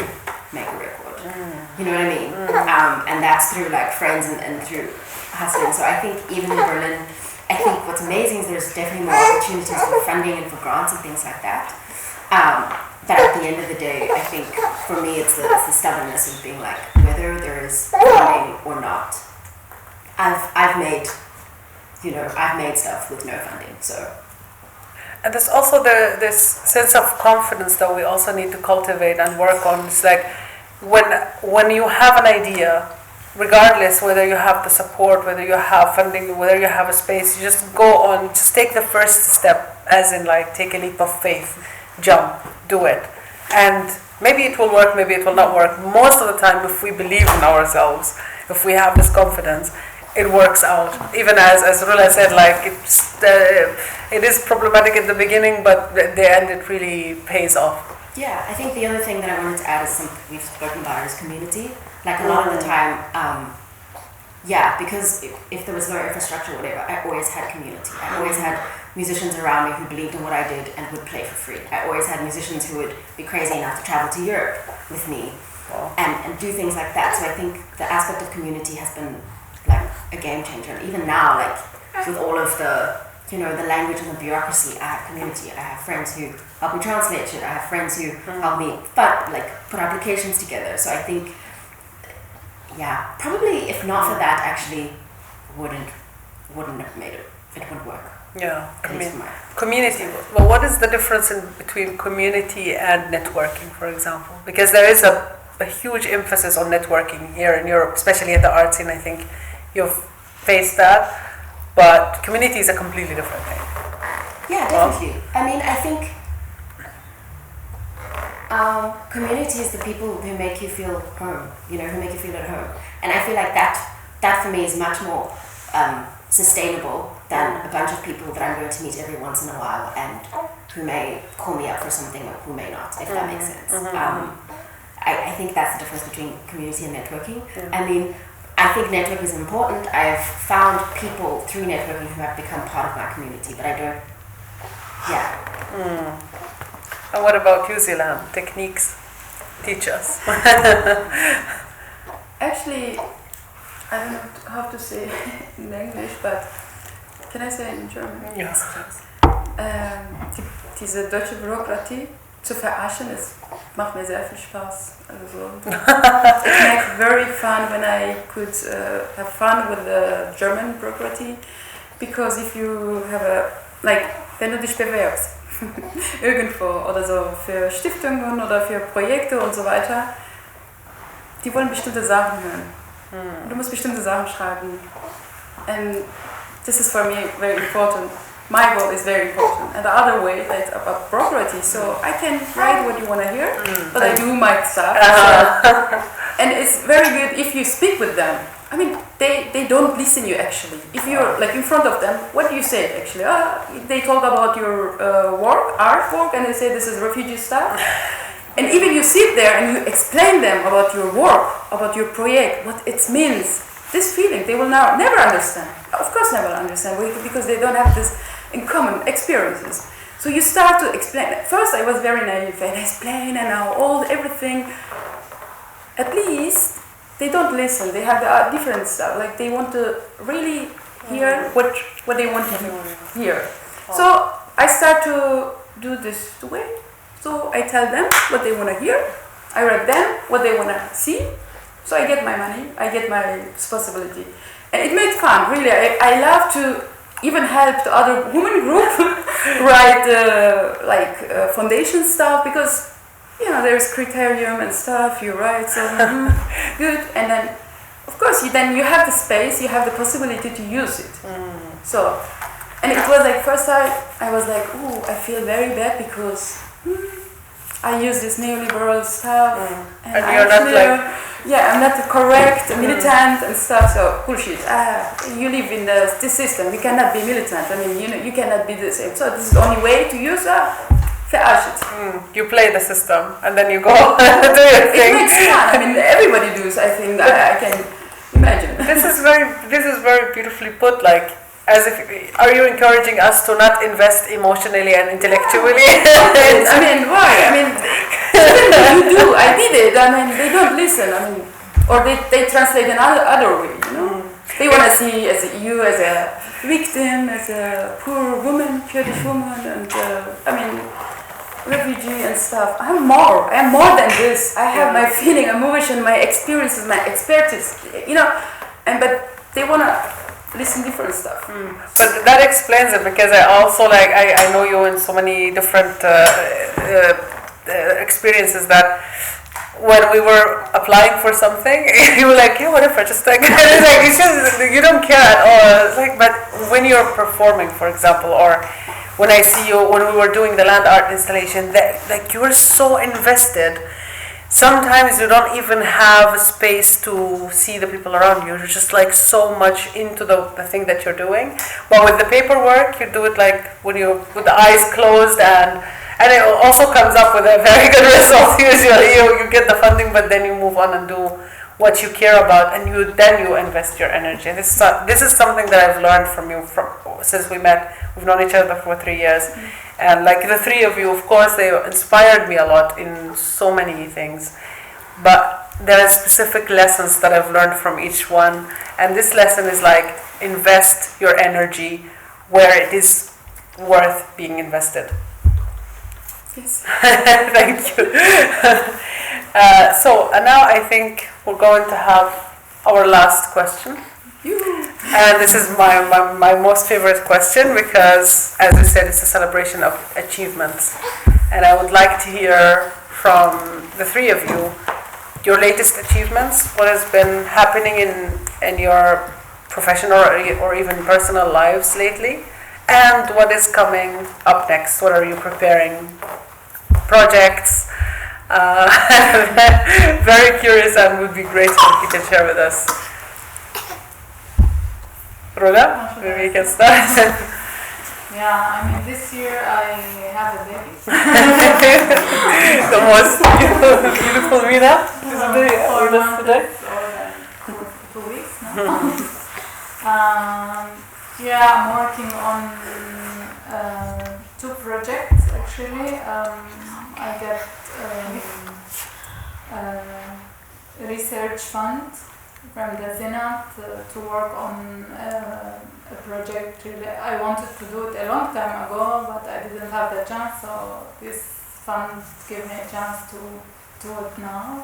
make a record. You know what I mean? And that's through like friends and through hustling. So I think even in Berlin, I think what's amazing is there's definitely more opportunities for funding and for grants and things like that. But at the end of the day, I think for me it's the stubbornness of being like, whether there is funding or not, I've made stuff with no funding. So. And there's also this sense of confidence that we also need to cultivate and work on. It's like when you have an idea, regardless whether you have the support, whether you have funding, whether you have a space, you just go on, just take the first step, as in like take a leap of faith, jump, do it. And maybe it will work, maybe it will not work. Most of the time, if we believe in ourselves, if we have this confidence, it works out. Even as Rula said, like it is problematic at the beginning, but at the end it really pays off. Yeah, I think the other thing that I wanted to add is something we've spoken about is community. Like a lot of the time, because if there was no infrastructure or whatever, I always had community. I always had musicians around me who believed in what I did and would play for free. I always had musicians who would be crazy enough to travel to Europe with me and do things like that. So I think the aspect of community has been like a game changer. And even now, like with all of the the language and the bureaucracy, I have community. I have friends who help me translate shit. I have friends who help me put applications together. So I think, probably if not for that, actually wouldn't have made it. It wouldn't work. Yeah, community. Well, what is the difference between community and networking, for example? Because there is a huge emphasis on networking here in Europe, especially at the art scene. I think you've faced that. But community is a completely different thing. Yeah, definitely. I mean, I think community is the people who make you feel home, who make you feel at home. And I feel like that for me is much more sustainable than a bunch of people that I'm going to meet every once in a while and who may call me up for something or who may not, if that makes sense. I think that's the difference between community and networking. I mean, I think networking is important. I've found people through networking who have become part of my community, but I don't. And what about you, Zilan? Techniques? Teach us. Actually, I don't know how to say in English, but can I say it in German? Yes. Diese deutsche Bürokratie zu verarschen, macht mir sehr viel Spaß. Also, it makes very fun when I could have fun with the German bureaucracy, because if you have wenn du dich bewerbst irgendwo oder so für Stiftungen oder für Projekte und so weiter, die wollen bestimmte Sachen hören. Du musst bestimmte Sachen schreiben. And this is for me very important. My goal is very important. And the other way, that's about property. So I can write what you want to hear, but I do my stuff. So, and it's very good if you speak with them. I mean, they don't listen you actually. If you're like in front of them, what do you say actually? They talk about your artwork, and they say this is refugee stuff. And even you sit there and you explain them about your work, about your project, what it means, this feeling, they will now never understand. Of course never understand, because they don't have this in common experiences. So you start to explain. At first I was very naive and I explain and now everything. At least they don't listen. They have the different stuff. Like they want to really hear what they want to hear. So I start to do this way. So I tell them what they want to hear. I write them what they want to see. So I get my money. I get my responsibility, and it made fun. Really, I love to even help the other women group write foundation stuff, because there's criterion and stuff you write, so good. And then of course you have the space, you have the possibility to use it. So, and it was like first I was like, oh, I feel very bad because I use this neoliberal stuff, and you're not I'm not correct, militant and stuff. So bullshit. You live in this system. You cannot be militant. I mean, you cannot be the same. So this is the only way to use you play the system and then you go do your thing. It makes fun. I mean, everybody does. I think I can imagine. This is very beautifully put. Like, as if, are you encouraging us to not invest emotionally and intellectually? I mean, why? I mean, you do. I did it. I mean, they don't listen. I mean, or they translate another way. They want to see you as a victim, as a poor woman, Kurdish woman, and I mean, refugee and stuff. I'm more than this. I have my feeling, emotion, my experiences, my expertise. But they want to listen different stuff. But that explains it, because I also I know you in so many different experiences that when we were applying for something, you were like, yeah, whatever, just like, it's just, you don't care at all. It's like, but when you're performing, for example, or when I see you, when we were doing the land art installation, that you were so invested. Sometimes you don't even have space to see the people around you. You're just like so much into the thing that you're doing. But with the paperwork, you do it like with the eyes closed, and it also comes up with a very good result. Usually you get the funding, but then you move on and do what you care about, and then you invest your energy. This is something that I've learned from you since we met. We've known each other for 3 years. And like the three of you, of course, they inspired me a lot in so many things. But there are specific lessons that I've learned from each one. And this lesson is like, invest your energy where it is worth being invested. Yes. Thank you. So now I think we're going to have our last question. And this is my most favorite question, because, as you said, it's a celebration of achievements. And I would like to hear from the three of you your latest achievements, what has been happening in your professional or even personal lives lately, and what is coming up next. What are you preparing? Projects? Very curious, and would be great if you can share with us. Roda, maybe you can start. Yeah, I mean, this year I have a baby. The most beautiful Mina. Is it 4 months today? or 2 weeks now. I'm working on 2 projects actually. I get a research fund from the Senate to work on a project. I wanted to do it a long time ago, but I didn't have the chance, so this fund gave me a chance to do it now.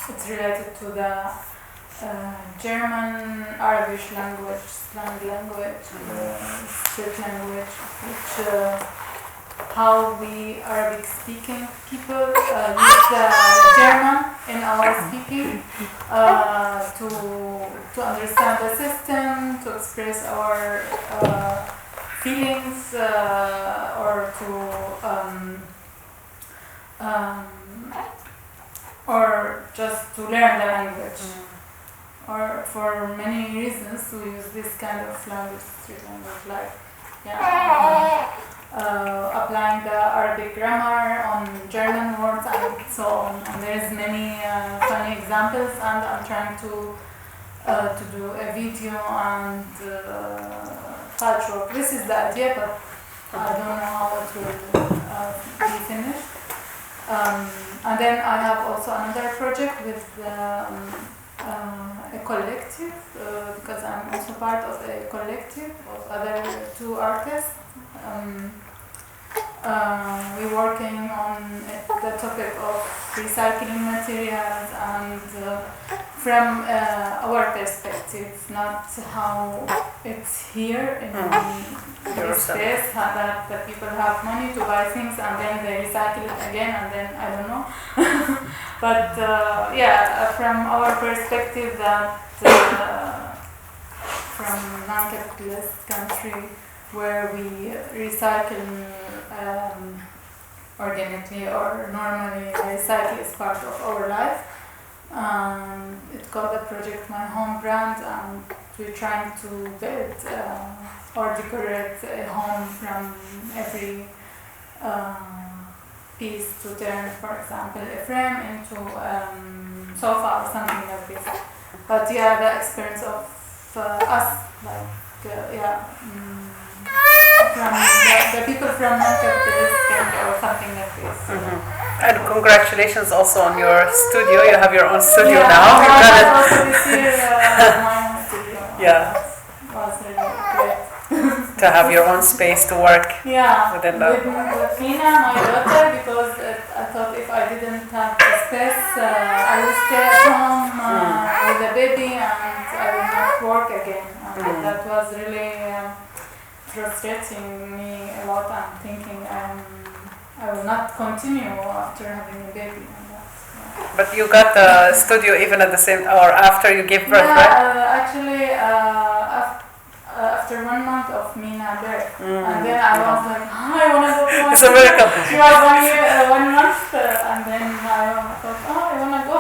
It's related to the German Arabic language, slang language, street language, which how we Arabic-speaking people use German in our speaking to understand the system, to express our feelings, or to or just to learn the language. Or for many reasons we use this kind of language, street language, like applying the Arabic grammar on German words and so on. And there's many funny examples, and I'm trying to do a video and patchwork. This is the idea, but I don't know how it will be finished. And then I have also another project with a collective, because I'm also part of a collective of other two artists. We're working on the topic of recycling materials, and from our perspective, not how it's here in the space, that the people have money to buy things and then they recycle it again, and then I don't know. But from our perspective, that from non-capitalist country where we recycle organically or normally, recycle is part of our life. It's called the project My Home Brand, and we're trying to build or decorate a home from every piece to turn, for example, a frame into sofa or something like this. But the experience of us, from the people from non-capitalist country or something like this. And congratulations also on your studio. You have your own studio now. I You've done it. also this year my own studio. Was really great. To have your own space to work within that. With Mina, my daughter, because I thought if I didn't have the space, I would stay at home with the baby and I would not work again. And that was really frustrating me a lot. I'm thinking I will not continue after having a baby. And that, But you got the studio even at the same, or after you gave birth, right? Actually, after 1 month of Mina birth, and then I was like, I want to go to my It's a miracle. She was 1 year, 1 month, and then I thought, I want to go.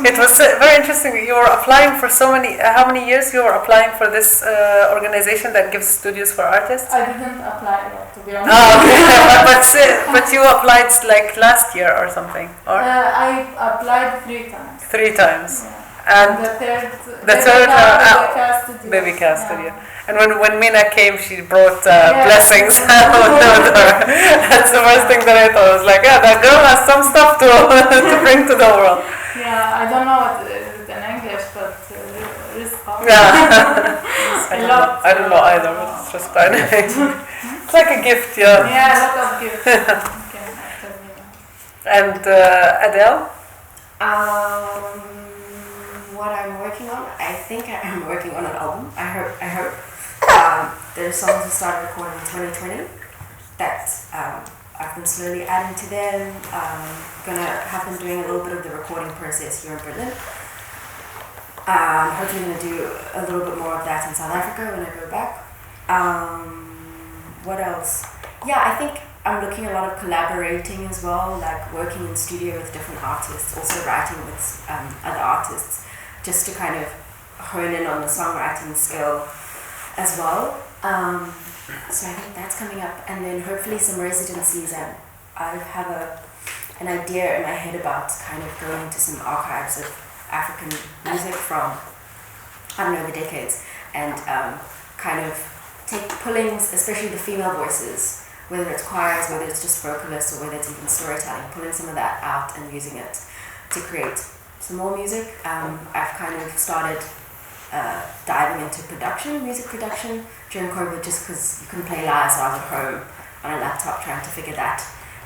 It was very interesting. You were applying for so many, how many years you were applying for this organization that gives studios for artists? I didn't apply yet, to be honest. Okay. but you applied like last year or something? Or? I applied 3 times. 3 times. Yeah. And the third Baby Cast Studio. And when Mina came, she brought blessings with her. That's the first thing that I thought. I was like, that girl has some stuff to bring to the world. Yeah, I don't know what it is in English, but rizqa. I don't know either, but it's just fine. It's like a gift, Yeah, a lot of gifts. Okay, after Mina. And Adele? What I'm working on, I think I'm working on an album. I hope. There's songs we started recording in 2020 that I've been slowly adding to them. Gonna have been doing a little bit of the recording process here in Berlin. Hopefully gonna do a little bit more of that in South Africa when I go back. What else? Yeah, I think I'm looking at a lot of collaborating as well, like working in studio with different artists, also writing with other artists, just to kind of hone in on the songwriting skill as well. So I think that's coming up, and then hopefully some residencies, and I have an idea in my head about kind of going to some archives of African music from, I don't know, the decades, and kind of pulling, especially the female voices, whether it's choirs, whether it's just vocalists, or whether it's even storytelling, pulling some of that out and using it to create some more music. I've kind of started diving into music production during COVID, just because you couldn't play live, so I was at home on a laptop trying to figure that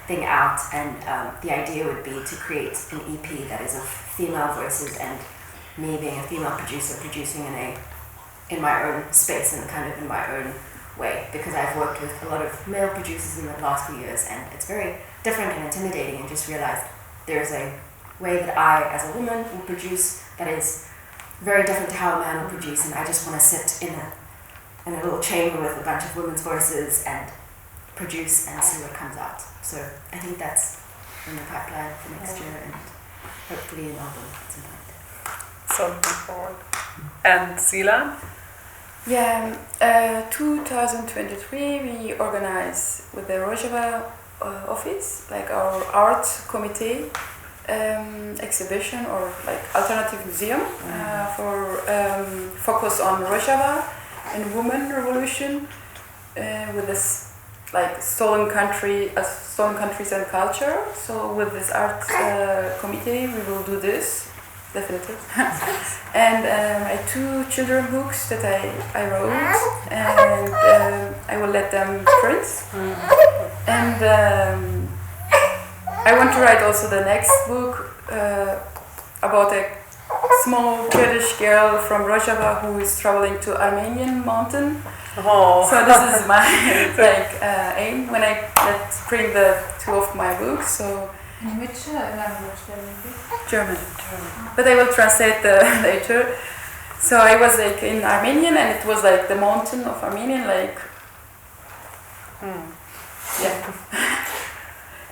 thing out, and the idea would be to create an EP that is of female voices, and me being a female producer producing in my own space and kind of in my own way, because I've worked with a lot of male producers in the last few years, and it's very different and intimidating, and just realized there's a way that I, as a woman, will produce that is very different to how a man will produce, and I just want to sit in a little chamber with a bunch of women's voices and produce and see what comes out. So I think that's in the pipeline for next year, and hopefully an album at some point. So looking forward. And Sila? Yeah, 2023 we organize with the Rojava office, like our art committee, exhibition or like alternative museum for focus on Rojava and women revolution with this like stolen countries and culture. So with this art committee we will do this. Definitely. And my 2 children books that I wrote, and I will let them print. And I want to write also the next book about a small Kurdish girl from Rojava who is traveling to Armenian mountain. Oh. So this is my aim when I print the 2 of my books. So. In which language they will be? German. But I will translate later. So I was like in Armenian, and it was like the mountain of Armenian, like yeah.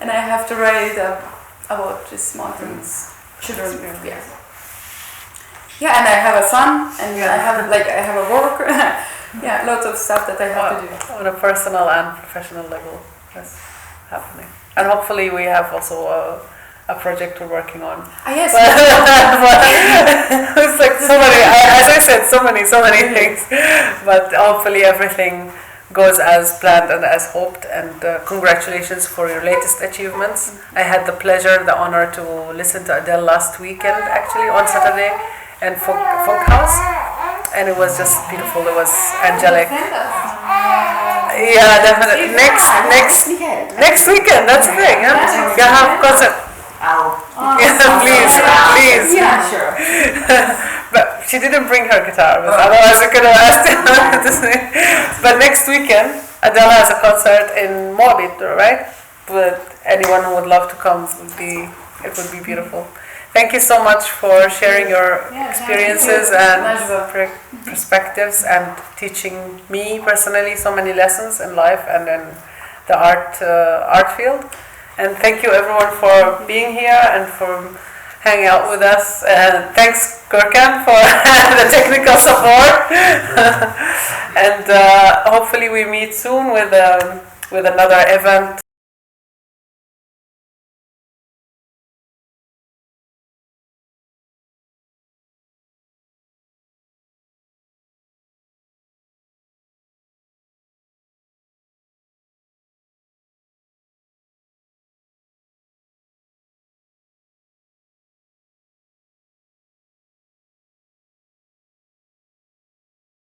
And I have to write about these mountains, children. Yeah. Yeah, and I have a son, and I have a work. Yeah, lots of stuff that I have to do. On a personal and professional level, that's happening. And hopefully we have also a project we're working on. Yes. It's like so many, as I said, so many things. But hopefully everything goes as planned and as hoped. And congratulations for your latest achievements. I had the pleasure, the honor to listen to Adele last weekend, actually on Saturday, and Folk House. And it was just beautiful. It was angelic. Yeah, definitely. Next weekend. That's the thing. Yeah, you have concert. Please. Yeah, sure. But she didn't bring her guitar, but otherwise I could have asked her to sing. But next weekend, Adele has a concert in Moabit, right? But anyone who would love to come would be beautiful. Thank you so much for sharing your experiences and perspectives and teaching me personally so many lessons in life and in the art field. And thank you everyone for being here and for hanging out with us. And thanks Gurkan for the technical support. And hopefully we meet soon with another event